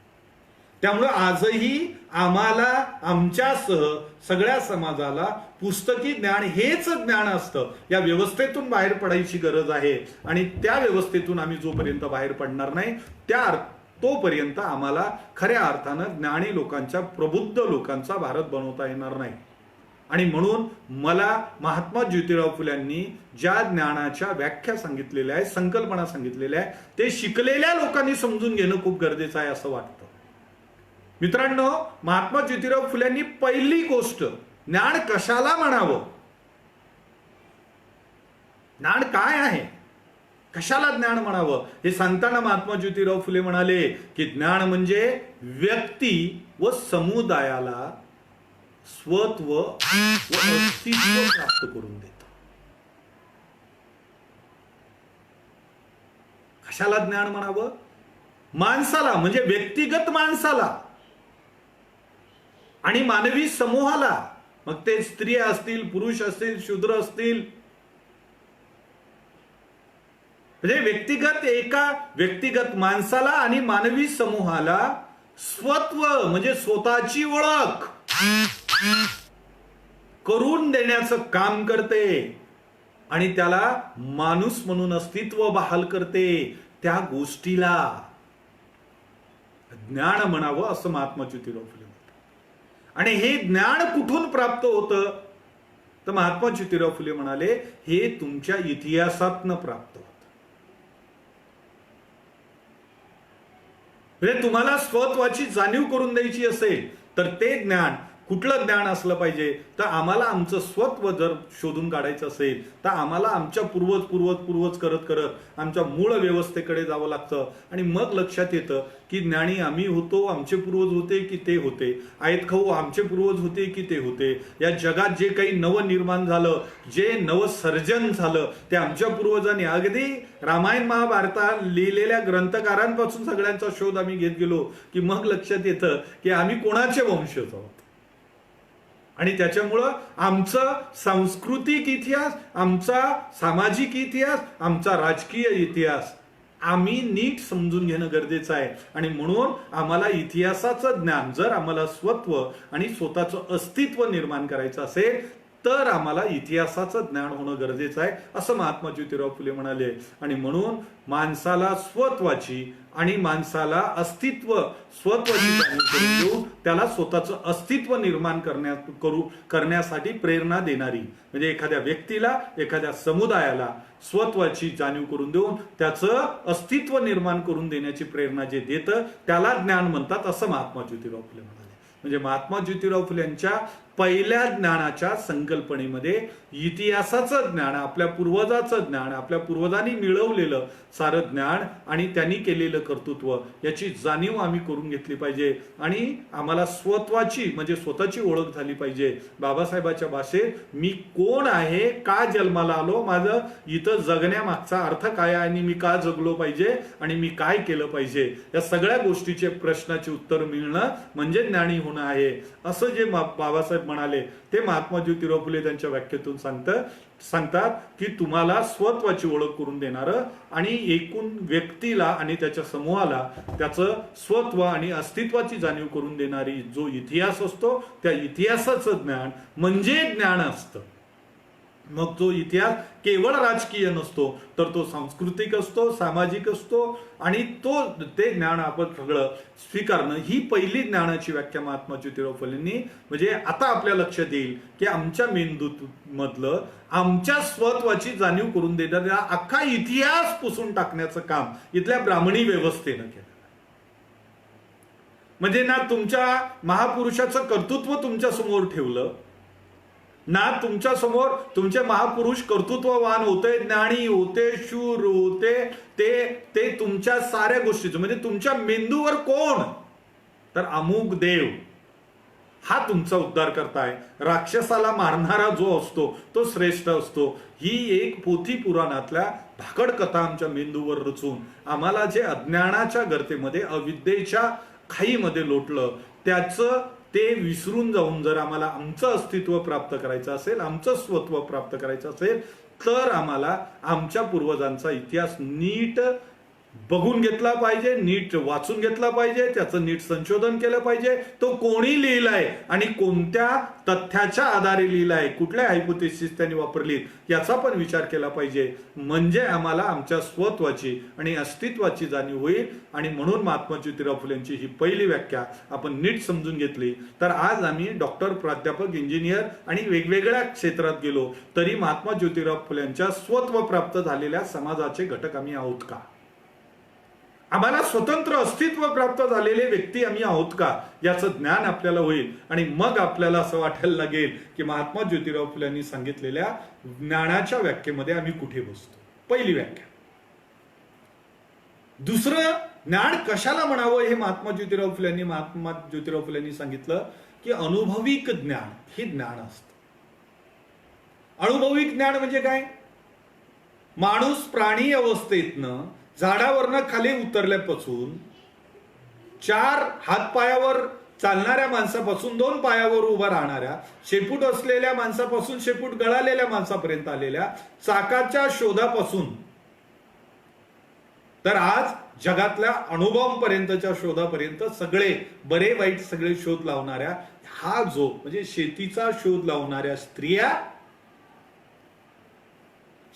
त्यामुळे आजही आम्हाला, आमच्यासह सगळ्या समाजाला पुस्तकी ज्ञान हेच ज्ञान असतं. या व्यवस्थेतून बाहेर पडायची गरज आहे आणि त्या व्यवस्थेतून आम्ही जोपर्यंत बाहेर पडणार नाही तोपर्यंत आम्हाला खऱ्या अर्थानं ज्ञानी लोकांच्या, प्रबुद्ध लोकांचा भारत बनवता येणार नाही. आणि म्हणून मला महात्मा ज्योतिराव फुल्यांनी ज्या ज्ञानाच्या व्याख्या सांगितलेल्या आहे, संकल्पना सांगितलेल्या आहे, ते शिकलेल्या लोकांनी समजून घेणं खूप गरजेचं आहे असं वाटतं. मित्रांनो, महात्मा ज्योतिराव फुल्यांनी पहिली गोष्ट, ज्ञान कशाला म्हणावं, ज्ञान काय आहे, कशाला ज्ञान म्हणावं हे सांगताना महात्मा ज्योतिराव फुले म्हणाले की ज्ञान म्हणजे व्यक्ती व समुदायाला स्वत्व व अस्तित्व प्राप्त करून देत. कशाला ज्ञान म्हणावं? माणसाला, म्हणजे व्यक्तिगत माणसाला आणि मानवी समूहाला, मग ते स्त्रिया असतील, पुरुष असतील, शूद्र असतील, म्हणजे व्यक्तिगत माणसाला आणि मानवी समूहाला स्वत्व म्हणजे स्वतःची ओळख करून देण्याचं काम करते आणि त्याला माणूस म्हणून अस्तित्व बहाल करते. त्या गोष्टीला ज्ञान म्हणावं असं महात्मा ज्योतिराव फुले म्हणतात. आणि हे ज्ञान कुठून प्राप्त होतं तर महात्मा ज्योतिराव फुले म्हणाले हे तुमच्या इतिहासातनं प्राप्त होतं. म्हणजे तुम्हाला स्वत्वाची जाणीव करून द्यायची असेल तर ते ज्ञान, कुठलं ज्ञान असलं पाहिजे तर आम्हाला आमचं स्वत्व जर शोधून काढायचं असेल तर आम्हाला आमच्या पूर्वज करत करत आमच्या मूळ व्यवस्थेकडे जावं लागतं. आणि मग लक्षात येतं की ज्ञानी आम्ही होतो, आमचे पूर्वज होते की ते होते, आयत खाऊ आमचे पूर्वज होते की ते होते, या जगात जे काही नवनिर्माण झालं, जे नवसर्जन झालं ते आमच्या पूर्वजांनी, अगदी रामायण महाभारतात लिहिलेल्या ग्रंथकारांपासून सगळ्यांचा शोध आम्ही घेत गेलो की मग लक्षात येतं की आम्ही कोणाचे वंशज आहोत. आणि त्याच्यामुळं आमचा सांस्कृतिक इतिहास, आमचा सामाजिक इतिहास, आमचा राजकीय इतिहास आम्ही नीट समजून घेणं गरजेचं आहे. आणि म्हणून आम्हाला इतिहासाचं ज्ञान, जर आम्हाला स्वत्व आणि स्वतःचं अस्तित्व निर्माण करायचं असेल तर आम्हाला इतिहासाचं ज्ञान होणं गरजेचं आहे असं महात्मा ज्योतिराव फुले म्हणाले. आणि म्हणून माणसाला स्वत्वाची आणि माणसाला स्वत्वाची जाणीव करून देऊन त्याला स्वतःचं अस्तित्व निर्माण करण्यासाठी प्रेरणा देणारी, म्हणजे एखाद्या व्यक्तीला, एखाद्या समुदायाला स्वत्वाची जाणीव करून देऊन त्याचं अस्तित्व निर्माण करून देण्याची प्रेरणा जे देतं त्याला ज्ञान म्हणतात असं महात्मा ज्योतिराव फुले म्हणाले. म्हणजे महात्मा ज्योतिराव फुले यांच्या पहिल्या ज्ञानाच्या संकल्पनेमध्ये इतिहासाचं ज्ञान, आपल्या पूर्वजाचं ज्ञान, आपल्या पूर्वजांनी मिळवलेलं सारं ज्ञान आणि त्यांनी केलेलं कर्तृत्व याची जाणीव आम्ही करून घेतली पाहिजे. आणि आम्हाला स्वत्वाची म्हणजे स्वतःची ओळख झाली पाहिजे. बाबासाहेबांच्या भाषेत मी कोण आहे, का जन्माला आलो, माझं इथं जगण्यामागचा अर्थ काय आहे आणि मी का जगलो पाहिजे आणि मी काय केलं पाहिजे, या सगळ्या गोष्टीचे प्रश्नाचे उत्तर मिळणं म्हणजे ज्ञानी होणं आहे असं जे बाबासाहेब म्हणाले ते महात्मा ज्योतिराव फुले त्यांच्या व्याख्येतून सांगतात की तुम्हाला स्वत्वाची ओळख करून देणारं आणि एकूण व्यक्तीला आणि त्याच्या समूहाला त्याचं स्वत्व आणि अस्तित्वाची जाणीव करून देणारी जो इतिहास असतो त्या इतिहासाचं ज्ञान म्हणजे ज्ञान असतं. मग तो इतिहास केवळ राजकीय नसतो तर तो सांस्कृतिक असतो, सामाजिक असतो आणि ते ज्ञान आपण सगळं स्वीकारणं ही पहिली ज्ञानाची व्याख्या महात्मा ज्योतिराव फुलेंनी, म्हणजे आता आपल्या लक्षात येईल की आमच्या मेंदूत मधलं आमच्या स्वत्वाची जाणीव करून देणारा अख्खा इतिहास पुसून टाकण्याचं काम इथल्या ब्राह्मणी व्यवस्थेनं केलं. म्हणजे ना तुमच्या महापुरुषाचं कर्तृत्व तुमच्या समोर ठेवलं, ना तुमच्या समोर तुमचे महापुरुष कर्तृत्ववान होते, ज्ञानी होते, शूर होते, ते तुमच्या साऱ्या गोष्टीचं म्हणजे तुमच्या मेंदूवर कोण तर अमुक देव हा तुमचा उद्धार करताय. राक्षसाला मारणारा जो असतो तो श्रेष्ठ असतो. ही एक पोथी पुराणातल्या भाकड कथा आमच्या मेंदूवर रचून आम्हाला जे अज्ञानाच्या गर्तेमध्ये, अविद्येच्या खाईमध्ये लोटलं त्याचं ते विसरून जाऊन जर आम्हाला आमचं अस्तित्व प्राप्त करायचं असेल, आमचं स्वत्व प्राप्त करायचं असेल तर आम्हाला आमच्या पूर्वजांचा इतिहास नीट बघून घेतला पाहिजे, नीट वाचून घेतला पाहिजे, त्याचं नीट संशोधन केलं पाहिजे. तो कोणी लिहिलाय आणि कोणत्या तथ्याच्या आधारे लिहिलाय, कुठल्या हायपोथेसिस त्यांनी वापरली याचा पण विचार केला पाहिजे. म्हणजे आम्हाला आमच्या स्वत्वाची आणि अस्तित्वाची जाणीव होईल. आणि म्हणून महात्मा ज्योतिराव फुलेंची ही पहिली व्याख्या आपण नीट समजून घेतली तर आज आम्ही डॉक्टर, प्राध्यापक, इंजिनियर आणि वेगवेगळ्या क्षेत्रात गेलो तरी महात्मा ज्योतिराव फुलेंच्या स्वत्व प्राप्त झालेल्या समाजाचे घटक आम्ही आहोत का? आम्हाला स्वतंत्र अस्तित्व प्राप्त झालेले व्यक्ती आम्ही आहोत का याचं ज्ञान आपल्याला होईल आणि मग आपल्याला असं वाटायला लागेल की महात्मा ज्योतिराव फुल्यांनी सांगितलेल्या ज्ञानाच्या व्याख्येमध्ये आम्ही कुठे बसतो. पहिली व्याख्या. दुसरं, ज्ञान कशाला म्हणावं हे महात्मा ज्योतिराव फुल्यांनी सांगितलं की अनुभविक ज्ञान हे ज्ञान असतं. अनुभविक ज्ञान म्हणजे काय? माणूस प्राणी अवस्थेतनं झाडावरनं खाली उतरल्यापासून 4 हातपायावर चालणाऱ्या माणसापासून 2 पायावर उभा राहणाऱ्या, शेपूट असलेल्या माणसापासून शेपूट गळालेल्या माणसापर्यंत आलेल्या, चाकाच्या शोधापासून तर आज जगातल्या अणुबॉम्बपर्यंतच्या शोधापर्यंत सगळे बरे वाईट सगळे शोध लावणाऱ्या, हा जो म्हणजे शेतीचा शोध लावणाऱ्या स्त्रिया,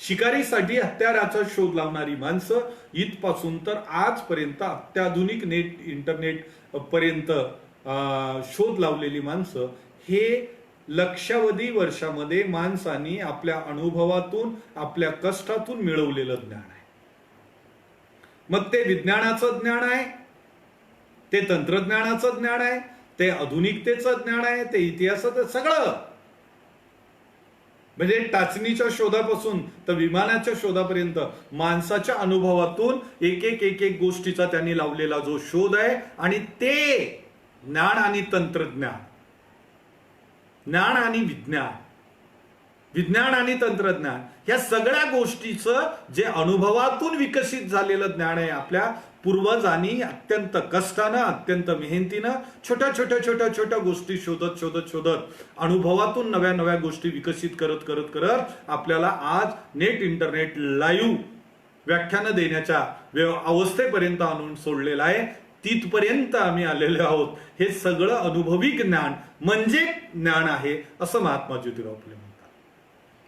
शिकारीसाठी हत्याराचा शोध लावणारी माणसं, इथपासून तर आजपर्यंत अत्याधुनिक इंटरनेट पर्यंत शोध लावलेली माणसं, हे लक्षावधी वर्षामध्ये माणसांनी आपल्या अनुभवातून आपल्या कष्टातून मिळवलेलं ज्ञान आहे. मग ते विज्ञानाचं ज्ञान आहे, ते तंत्रज्ञानाचं ज्ञान आहे, ते आधुनिकतेचं ज्ञान आहे, ते इतिहासाचं, सगळं म्हणजे टाचणीच्या शोधापासून तर विमानाच्या शोधापर्यंत माणसाच्या अनुभवातून एक एक गोष्टीचा त्यांनी लावलेला जो शोध आहे, आणि ते ज्ञान आणि तंत्रज्ञान, ज्ञान आणि विज्ञान आणि तंत्रज्ञान, या सगळ्या गोष्टीचं जे अनुभवातून विकसित झालेलं ज्ञान आहे, आपल्या पूर्वजांनी अत्यंत कष्टानं, अत्यंत मेहनतीनं छोट्या गोष्टी शोधत अनुभवातून नव्या गोष्टी विकसित करत आपल्याला आज नेट इंटरनेट लाईव्ह व्याख्यानं देण्याच्या अवस्थेपर्यंत आणून सोडलेलं आहे. तिथपर्यंत आम्ही आलेलो आहोत. हे सगळं अनुभविक ज्ञान म्हणजे ज्ञान आहे असं महात्मा ज्योतिराव फुले म्हणतात.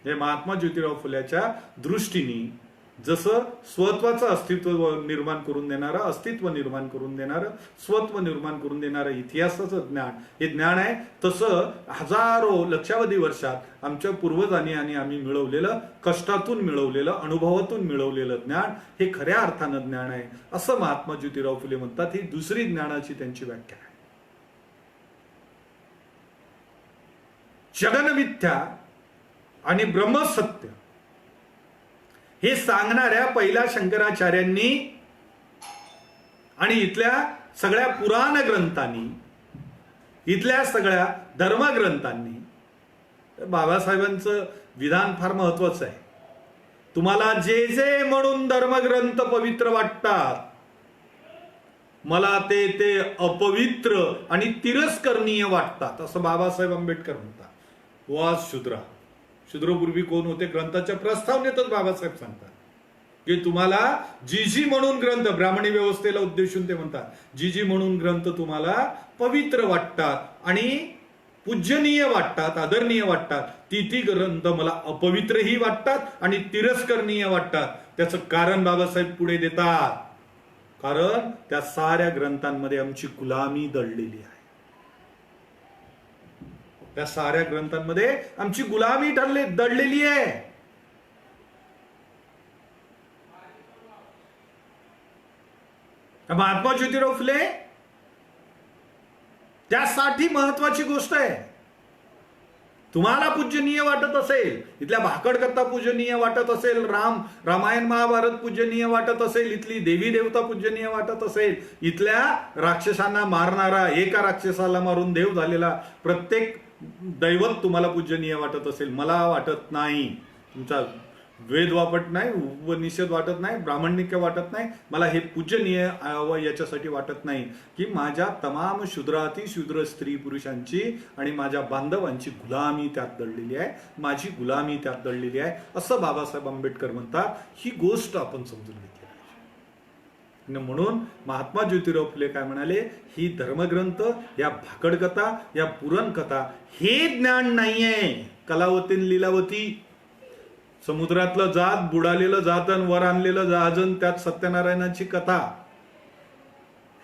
हे महात्मा ज्योतिराव फुल्याच्या दृष्टीने जसं स्वत्वाचं अस्तित्व निर्माण करून देणारं, अस्तित्व निर्माण करून देणारं, स्वत्व निर्माण करून देणारं इतिहासाचं ज्ञान हे ज्ञान आहे, तसं हजारो लक्षावधी वर्षात आमच्या पूर्वजांनी आणि आम्ही मिळवलेलं, कष्टातून मिळवलेलं, अनुभवातून मिळवलेलं ज्ञान हे खऱ्या अर्थानं ज्ञान आहे असं महात्मा ज्योतिराव फुले म्हणतात. ही दुसरी ज्ञानाची त्यांची व्याख्या आहे. जगन्मिथ्या आणि ब्रह्मसत्य हे सांगणाऱ्या पहिल्या शंकराचार्यांनी आणि इथल्या सगळ्या पुराण ग्रंथांनी, इथल्या सगळ्या धर्मग्रंथांनी, बाबासाहेबांचं विधान फार महत्वाचं आहे. तुम्हाला जे म्हणून धर्मग्रंथ पवित्र वाटतात, मला ते अपवित्र आणि तिरस्करणीय वाटतात असं बाबासाहेब आंबेडकर म्हणतात. वाज शूद्रपूर्वी कोण होते? ग्रंथाच्या प्रस्तावनेतच बाबासाहेब सांगतात की तुम्हाला जी म्हणून ग्रंथ, ब्राह्मणी व्यवस्थेला उद्देशून ते म्हणतात, जी म्हणून ग्रंथ तुम्हाला पवित्र वाटतात आणि पूजनीय वाटतात, आदरणीय वाटतात, ती ग्रंथ मला अपवित्रही वाटतात आणि तिरस्करणीय वाटतात. त्याचं कारण बाबासाहेब पुढे देतात. कारण त्या साऱ्या ग्रंथांमध्ये आमची गुलामी दडलेली आहे. त्या साऱ्या ग्रंथांमध्ये आमची गुलामी दडलेली आहे. महात्मा ज्योतिराव फुले त्यासाठी महत्वाची गोष्ट आहे. तुम्हाला पूजनीय वाटत असेल, इथल्या भाकड कथा पूजनीय वाटत असेल, रामायण महाभारत पूजनीय वाटत असेल, इथली देवी देवता पूजनीय वाटत असेल, इथल्या राक्षसांना मारणारा, एका राक्षसाला मारून देव झालेला प्रत्येक दैवत तुम्हाला पूजनीय वाटत असेल, मला वाटत नाही. तुमचा वेद वाटत नाही, उपनिषद वाटत नाही, ब्राह्मणिक वाटत नाही, मला हे पूजनीय याच्यासाठी वाटत नाही की माझ्या तमाम शूद्रातिशूद्र स्त्री पुरुषांची आणि माझ्या बांधवांची गुलामी त्यात दडलेली आहे, माझी गुलामी त्यात दडलेली आहे असं बाबासाहेब आंबेडकर म्हणतात. ही गोष्ट आपण समजून घेतली पाहिजे. म्हणून महात्मा ज्योतिराव फुले काय म्हणाले, ही धर्मग्रंथ, या भाकडकथा, या पुरणकथा हे ज्ञान नाहीये. कलावती लीलावती, समुद्रातलं जात, बुडालेलं जात, वर आणलेलं जहाजन, त्यात सत्यनारायणाची कथा,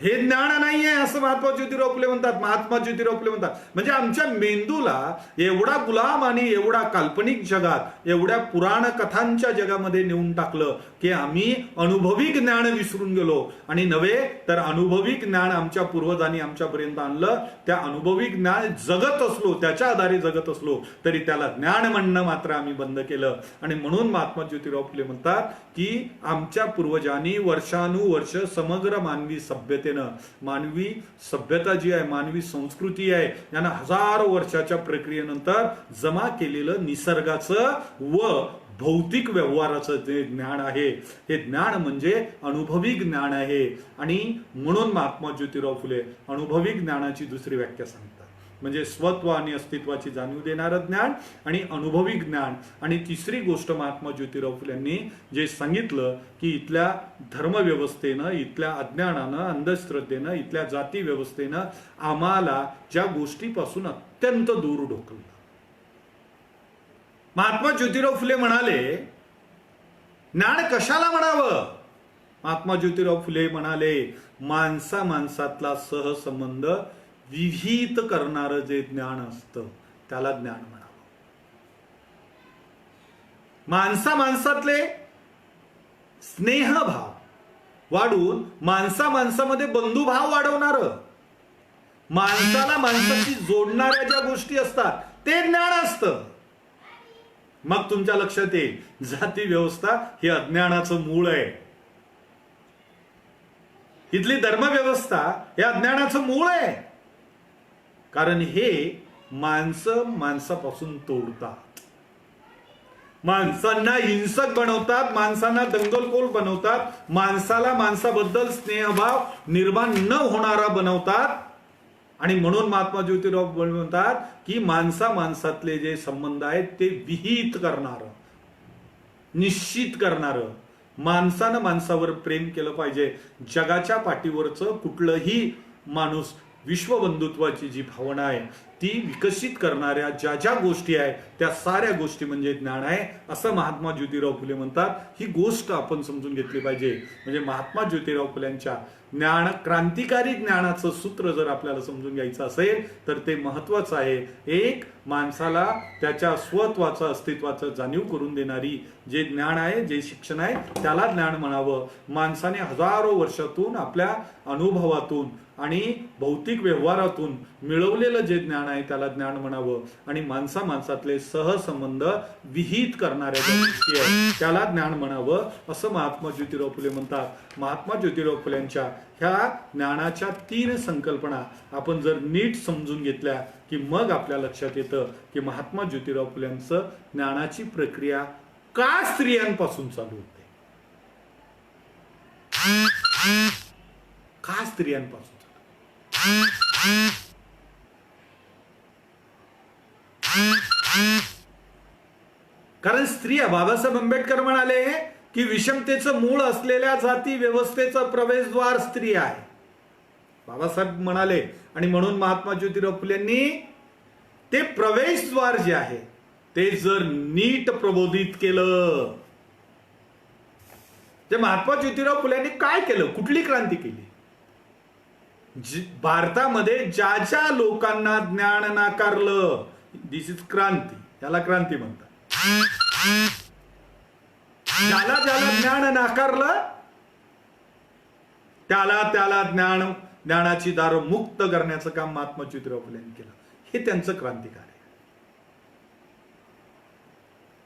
हे ज्ञान नाहीये असं महात्मा ज्योतिराव फुले म्हणतात. महात्मा ज्योतिराव फुले म्हणतात म्हणजे आमच्या मेंदूला एवढा गुलाम आणि एवढा काल्पनिक जगात, एवढ्या पुराण कथांच्या जगामध्ये नेऊन टाकलं की आम्ही अनुभवी ज्ञान विसरून गेलो. आणि नव्हे तर अनुभवी ज्ञान आमच्या पूर्वजांनी आमच्यापर्यंत आणलं. त्या अनुभवी ज्ञान जगत असलो, त्याच्या आधारे जगत असलो तरी त्याला ज्ञान म्हणणं मात्र आम्ही बंद केलं. आणि म्हणून महात्मा ज्योतिराव फुले म्हणतात की आमच्या पूर्वजांनी वर्षानुवर्ष समग्र मानवी सभ्यतेनं, मानवी सभ्यता जी आहे, मानवी संस्कृती आहे, यांना हजारो वर्षाच्या प्रक्रियेनंतर जमा केलेलं निसर्गाचं व भौतिक व्यवहाराचं जे ज्ञान आहे, हे ज्ञान म्हणजे अनुभवी ज्ञान आहे. आणि म्हणून महात्मा ज्योतिराव फुले अनुभवी ज्ञानाची दुसरी व्याख्या सांगतात, म्हणजे स्वत्व आणि अस्तित्वाची जाणीव देणारं ज्ञान आणि अनुभवी ज्ञान. आणि तिसरी गोष्ट महात्मा ज्योतिराव फुल्यांनी जे सांगितलं की इथल्या धर्मव्यवस्थेनं, इथल्या अज्ञानानं, अंधश्रद्धेनं, इथल्या जाती व्यवस्थेनं आम्हाला ज्या गोष्टीपासून अत्यंत दूर ढकललं. महात्मा ज्योतिराव फुले म्हणाले ज्ञान कशाला म्हणावं? महात्मा ज्योतिराव फुले म्हणाले माणसा माणसातला सहसंबंध विहित करणारं जे ज्ञान असतं त्याला ज्ञान म्हणावं. माणसा माणसातले स्नेहभाव वाढून माणसा माणसामध्ये बंधुभाव वाढवणार, माणसाला माणसाशी जोडणाऱ्या ज्या गोष्टी असतात ते ज्ञान असतं. मग तुमच्या लक्षात येईल जाती व्यवस्था ही अज्ञानाचं मूळ आहे. इथली धर्मव्यवस्था हे अज्ञानाचं मूळ आहे. कारण हे माणसं माणसापासून तोडतात, माणसांना हिंसक बनवतात, माणसांना दंगलखोर बनवतात, माणसाला माणसाबद्दल स्नेहभाव निर्माण न होणारा बनवतात. आणि म्हणून महात्मा ज्योतिराव फुले म्हणतात की माणसा माणसातले जे संबंध आहेत ते विहित करणारं, निश्चित करणारं, माणसानं माणसावर प्रेम केलं पाहिजे. जगाच्या पाठीवरचं कुठलंही माणूस विश्वबंधुत्वाची जी भावना आहे ती विकसित करणाऱ्या ज्या ज्या गोष्टी आहेत त्या साऱ्या गोष्टी म्हणजे ज्ञान आहे असं महात्मा ज्योतिराव फुले म्हणतात. ही गोष्ट आपण समजून घेतली पाहिजे. म्हणजे महात्मा ज्योतिराव फुल्यांच्या ज्ञान, क्रांतिकारी ज्ञानाचं सूत्र जर आपल्याला समजून घ्यायचं असेल तर ते महत्वाचं आहे. एक, माणसाला त्याच्या स्वत्वाचं, अस्तित्वाचं जाणीव करून देणारी जे ज्ञान आहे, जे शिक्षण आहे त्याला ज्ञान म्हणावं. माणसाने हजारो वर्षातून आपल्या अनुभवातून आणि भौतिक व्यवहारातून मिळवलेलं जे ज्ञान आहे त्याला ज्ञान म्हणावं. आणि माणसा माणसातले सहसंबंध विहित करणाऱ्या ज्या गोष्टी आहेत त्याला ज्ञान म्हणावं असं महात्मा ज्योतिराव फुले म्हणतात. महात्मा ज्योतिराव फुल्यांच्या ह्या ज्ञानाच्या 3 संकल्पना आपण जर नीट समजून घेतल्या की मग आपल्या लक्षात येतं की महात्मा ज्योतिराव फुल्यांचं ज्ञानाची प्रक्रिया का स्त्रियांपासून चालू होते, का स्त्रियांपासून. कारण स्त्रिया, बाबासाहेब आंबेडकर म्हणाले की विषमतेचं मूळ असलेल्या जाती व्यवस्थेचं प्रवेशद्वार स्त्री आहे, बाबासाहेब म्हणाले. आणि म्हणून महात्मा ज्योतिराव फुलेंनी ते प्रवेशद्वार जे आहे ते जर नीट प्रबोधित केलं, जे महात्मा ज्योतिराव फुल्यांनी काय केलं, कुठली क्रांती केली. भारतामध्ये ज्या ज्या लोकांना ज्ञान नाकारलं, दिस इज क्रांती, याला क्रांती म्हणतात. ज्याला ज्याला ज्ञान नाकारलं त्याला त्याला ज्ञानाची दारं मुक्त करण्याचं काम महात्मा ज्योतिराव फुलेंनी केलं. हे त्यांचं क्रांतिकार आहे.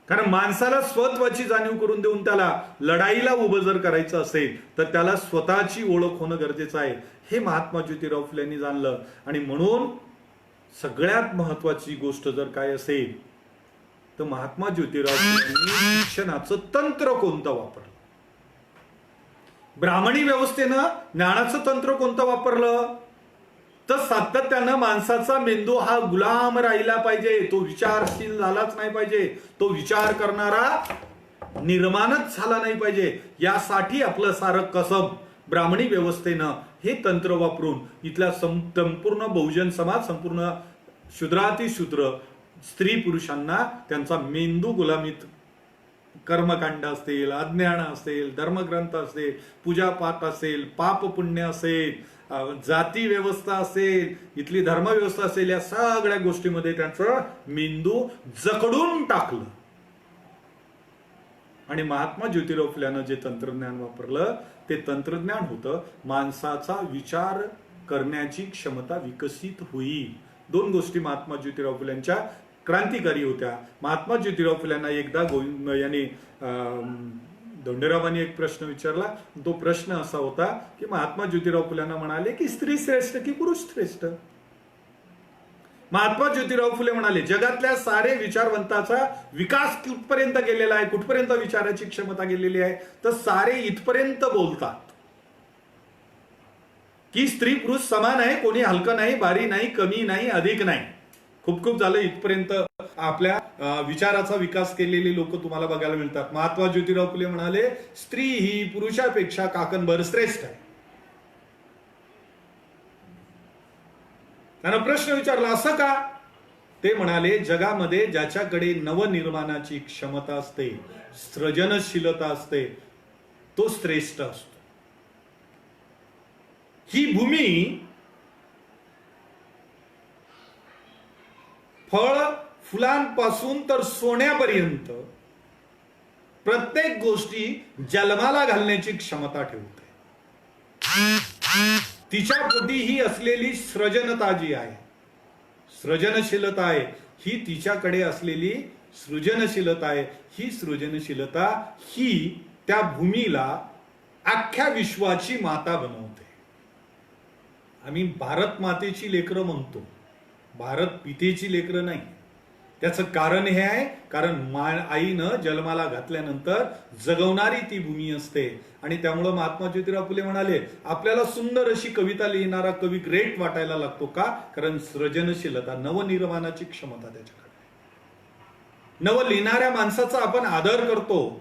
कारण माणसाला स्वत्वाची जाणीव करून देऊन त्याला लढाईला उभं जर करायचं असेल तर त्याला स्वतःची ओळख होणं गरजेचं आहे. हे महात्मा ज्योतिराव फुलेंनी जाणलं. आणि म्हणून सगळ्यात महत्वाची गोष्ट जर काय असेल तर महात्मा ज्योतिराव फुलेंनी शिक्षणाचं तंत्र कोणतं वापरलं, ब्राह्मणी व्यवस्थेनं ज्ञानाचं तंत्र कोणतं वापरलं, तर सातत्यानं माणसाचा मेंदू हा गुलाम राहिला पाहिजे, तो विचारशील झालाच नाही पाहिजे, तो विचार करणारा निर्माणच झाला नाही पाहिजे. यासाठी आपलं सारं कसब ब्राह्मणी व्यवस्थेनं हे तंत्र वापरून इथल्या संपूर्ण बहुजन समाज, संपूर्ण शूद्रातिशूद्र स्त्री पुरुषांना त्यांचा मेंदू गुलामीत, कर्मकांड असतील, अज्ञान असेल, धर्मग्रंथ असेल, पूजापाठ असेल, पाप पुण्य असेल, जाती व्यवस्था असेल, इथली धर्मव्यवस्था असेल, या सगळ्या गोष्टीमध्ये त्यांचं मेंदू जकडून टाकलं. आणि महात्मा ज्योतिराव फुल्यानं जे तंत्रज्ञान वापरलं ते तंत्रज्ञान होतं माणसाचा विचार करण्याची क्षमता विकसित होईल. दोन गोष्टी महात्मा ज्योतिराव फुल्यांच्या क्रांतिकारी होत्या. महात्मा ज्योतिराव फुल्यांना एकदा यांनी धोंडेरावांनी एक प्रश्न विचारला. तो प्रश्न असा होता की महात्मा ज्योतिराव फुल्यांना म्हणाले की स्त्री श्रेष्ठ की पुरुष श्रेष्ठ. महात्मा ज्योतिराव फुले म्हणाले जगातल्या सारे विचारवंताचा विकास कुठपर्यंत गेलेला आहे, कुठपर्यंत विचाराची क्षमता गेलेली आहे, तर सारे इथपर्यंत बोलतात की स्त्री पुरुष समान आहे, कोणी हलकं नाही, बारी नाही, कमी नाही, अधिक नाही. खूप खूप झालं इथपर्यंत आपल्या विचाराचा विकास केलेले लोक तुम्हाला बघायला मिळतात. महात्मा ज्योतिराव फुले म्हणाले स्त्री ही पुरुषापेक्षा काकणभर श्रेष्ठ आहे. त्यानं प्रश्न विचारला असं का? ते म्हणाले जगामध्ये ज्याच्याकडे नवनिर्माणाची क्षमता असते, सृजनशीलता असते, तो श्रेष्ठ असतो. ही भूमी फळ फुलांपासून तर सोन्यापर्यंत प्रत्येक गोष्टी जन्माला घालण्याची क्षमता ठेवते. तिच्या पोटी ही असलेली सृजनता जी आहे, सृजनशीलता आहे, ही तिच्याकडे असलेली सृजनशीलता आहे. ही सृजनशीलता ही त्या भूमीला अख्ख्या विश्वाची माता बनवते. आम्ही भारत मातेची लेकरं म्हणतो, भारत पितेची लेकरं नाही. त्याचं कारण हे आहे कारण आईनं जन्माला घातल्यानंतर जगवणारी ती भूमी असते. आणि त्यामुळं महात्मा ज्योतिराव फुले म्हणाले आपल्याला सुंदर अशी कविता लिहिणारा कवी ग्रेट वाटायला लागतो का? कारण सृजनशीलता, नवनिर्माणाची क्षमता त्याच्याकडे. नव लिहिणाऱ्या माणसाचा आपण आदर करतो.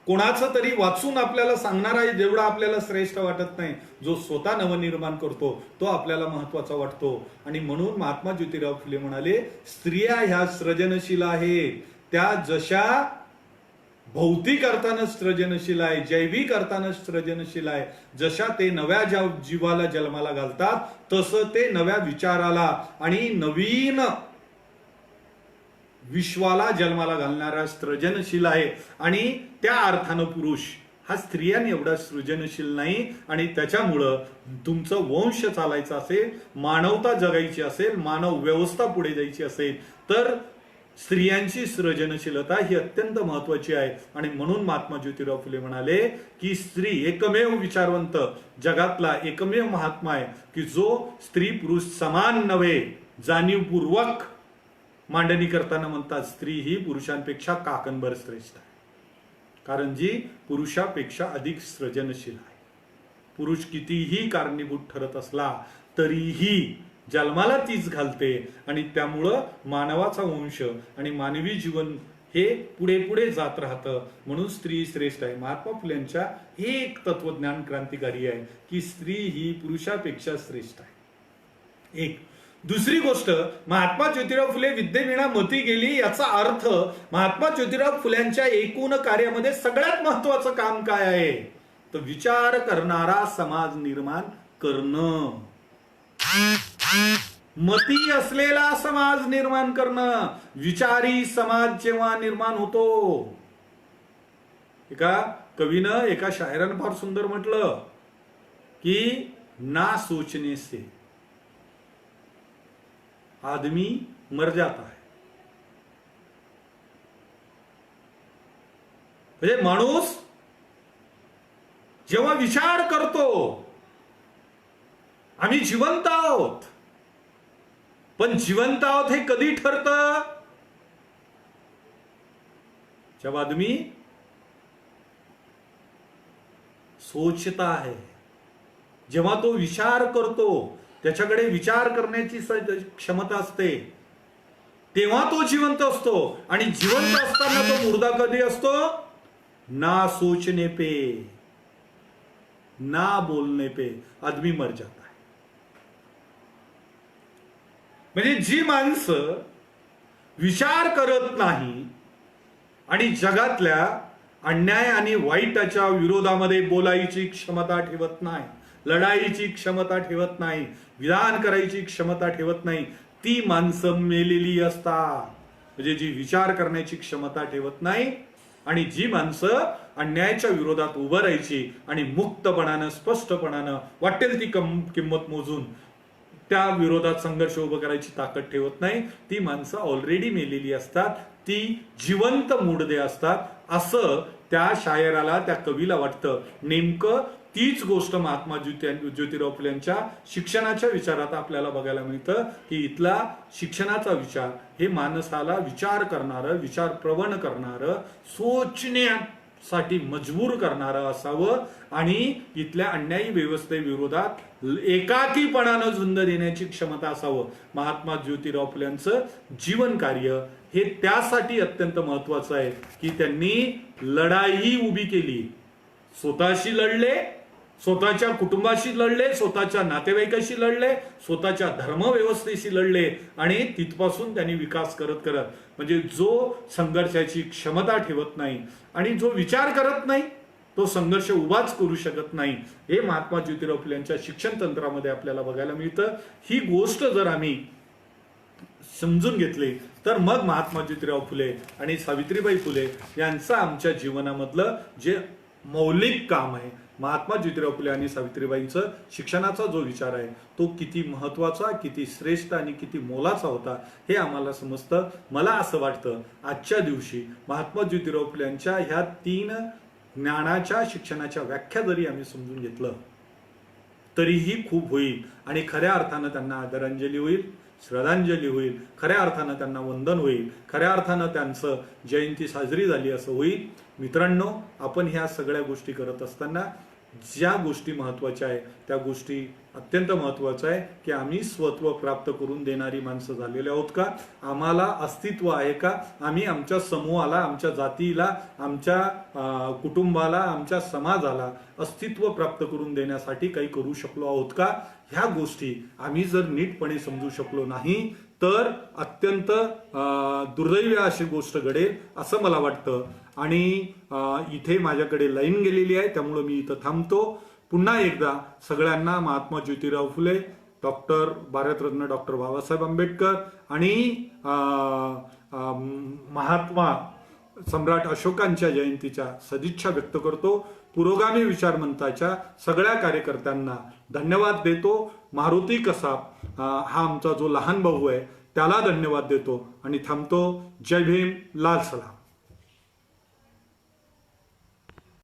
कोणाचं तरी वाचून आपल्याला सांगणारा जेवढा आपल्याला श्रेष्ठ वाटत नाही, जो स्वतः नवनिर्माण करतो तो आपल्याला महत्वाचा वाटतो. आणि म्हणून महात्मा ज्योतिराव फुले म्हणाले स्त्रिया ह्या सृजनशील आहेत. त्या जशा भौतिक अर्थानं सृजनशील आहे, जैविक अर्थानं सृजनशील आहे, जशा ते नव्या जीवाला जन्माला घालतात तसं ते नव्या विचाराला आणि नवीन विश्वाला जन्माला घालणारा सृजनशील आहे. आणि त्या अर्थानं पुरुष हा स्त्रियांनी एवढा सृजनशील नाही. आणि त्याच्यामुळं तुमचं वंश चालायचं असेल, मानवता जगायची असेल, मानव व्यवस्था पुढे जायची असेल तर स्त्रियांची सृजनशीलता ही अत्यंत महत्वाची आहे. आणि म्हणून महात्मा ज्योतिराव फुले म्हणाले की स्त्री एकमेव विचारवंत, जगातला एकमेव महात्मा आहे की जो स्त्री पुरुष समान नव्हे जाणीवपूर्वक मांडणी करताना म्हणतात स्त्री ही पुरुषांपेक्षा काकणभर श्रेष्ठ आहे. कारण जी पुरुषापेक्षा अधिक सृजनशील आहे. पुरुष कितीही कारणीभूत ठरत असला तरीही जन्माला तीच घालते. आणि त्यामुळं मानवाचा वंश आणि मानवी जीवन हे पुढे पुढे जात राहतं. म्हणून स्त्री श्रेष्ठ आहे. महात्मा फुलेंच्या एक तत्वज्ञान क्रांतिकारी आहे की स्त्री ही पुरुषापेक्षा श्रेष्ठ आहे. एक दुसरी गोष्ट, महात्मा ज्योतिराव फुले विद्येविना मती गेली याचा अर्थ महात्मा ज्योतिराव फुल्यांच्या एकूण कार्यामध्ये सगळ्यात महत्वाचं काम काय आहे तर विचार करणारा समाज निर्माण करणं, मती असलेला समाज निर्माण करणं. विचारी समाज जेव्हा निर्माण होतो, एका कवीनं एका शायरानं फार सुंदर म्हटलं की ना सोचने से आदमी मर जाता है. म्हणजे माणूस जेव्हा विचार करतो आम्ही जिवंत आहोत, पण जिवंत आहोत हे कधी ठरतं जब आदमी सोचता है. जेव्हा तो विचार करतो, त्याच्याकडे विचार करण्याची क्षमता असते, तेव्हा तो जिवंत असतो. आणि जिवंत असताना तो मुर्दा कधी असतो? ना सोचने पे ना बोलने पे आदमी मर जाता है. म्हणजे जी माणसं विचार करत नाही आणि जगातल्या अन्याय आणि वाईटाच्या विरोधामध्ये बोलायची क्षमता ठेवत नाही, लढाईची क्षमता ठेवत नाही, विधान करायची क्षमता ठेवत नाही, ती माणसं मेलेली असतात. म्हणजे जी विचार करण्याची क्षमता ठेवत नाही आणि जी माणसं अन्यायाच्या विरोधात उभं राहायची आणि मुक्तपणानं स्पष्टपणानं वाटेल ती किंमत मोजून त्या विरोधात संघर्ष उभं करायची ताकद ठेवत नाही, ती माणसं ऑलरेडी मेलेली असतात, ती जिवंत मुडदे असतात, असं त्या शायराला, त्या कवीला वाटतं. नेमकं तीच गोष्ट महात्मा ज्योतिराव फुलेंच्या शिक्षणाच्या विचारात आपल्याला बघायला मिळतं की इथला शिक्षणाचा विचार हे माणसाला विचार करणारं, विचार प्रवण करणारं, सोचण्यासाठी मजबूर करणारं असावं आणि इथल्या अन्यायी व्यवस्थेविरोधात एकाकीपणानं झुंज देण्याची क्षमता असावं. महात्मा ज्योतिराव फुलेंचं जीवन कार्य हे त्यासाठी अत्यंत महत्वाचं आहे की त्यांनी लढाई उभी केली, स्वतःशी लढले, स्वतःच्या कुटुंबाशी लढले, स्वतःच्या नातेवाईकाशी लढले, स्वतःच्या धर्मव्यवस्थेशी लढले आणि तिथपासून त्यांनी विकास करत करत, म्हणजे जो संघर्षाची क्षमता ठेवत नाही आणि जो विचार करत नाही तो संघर्ष उभाच करू शकत नाही, हे महात्मा ज्योतिराव फुलेंच्या शिक्षण तंत्रामध्ये आपल्याला बघायला मिळतं. ही गोष्ट जर आम्ही समजून घेतली तर मग महात्मा ज्योतिराव फुले आणि सावित्रीबाई फुले यांचं आमच्या जीवनामधलं जे मौलिक काम आहे, महात्मा ज्योतिराव फुले आणि सावित्रीबाईंचं शिक्षणाचा जो विचार आहे तो किती महत्वाचा, किती श्रेष्ठ आणि किती मोलाचा होता हे आम्हाला समजतं. मला असं वाटतं आजच्या दिवशी महात्मा ज्योतिराव फुल्यांच्या ह्या 3 ज्ञानाच्या शिक्षणाच्या व्याख्या जरी आम्ही समजून घेतलं तरीही खूप होईल आणि खऱ्या अर्थानं त्यांना आदरांजली होईल, श्रद्धांजली होईल, खऱ्या अर्थानं त्यांना वंदन होईल, खऱ्या अर्थानं त्यांचं जयंती साजरी झाली असं होईल. मित्रांनो, आपण ह्या सगळ्या गोष्टी करत असताना ज्या गोष्टी महत्वाच्या आहे त्या गोष्टी अत्यंत महत्वाचं आहे की आम्ही स्वत्व प्राप्त करून देणारी माणसं झालेले आहोत का, आम्हाला अस्तित्व आहे का, आम्ही आमच्या समूहाला, आमच्या जातीला, आमच्या कुटुंबाला, आमच्या समाजाला अस्तित्व प्राप्त करून देण्यासाठी काही करू शकलो आहोत का, ह्या गोष्टी आम्ही जर नीटपणे समजू शकलो नाही तर अत्यंत दुर्दैवी अशी गोष्ट घडेल असं मला वाटतं. आणि इथे माझ्याकडे लाईन गेलेली आहे त्यामुळे मी इथं थांबतो. पुन्हा एकदा सगळ्यांना महात्मा ज्योतिराव फुले, भारतरत्न डॉक्टर बाबासाहेब आंबेडकर आणि महात्मा सम्राट अशोकांच्या जयंतीच्या सदिच्छा व्यक्त करतो. पुरोगामी विचारमंचाच्या सगळ्या कार्यकर्त्यांना धन्यवाद देतो. मारुती कसाब हा आमचा जो लहान भाऊ आहे त्याला धन्यवाद देतो आणि थांबतो. जय भीम, लाल सलाम.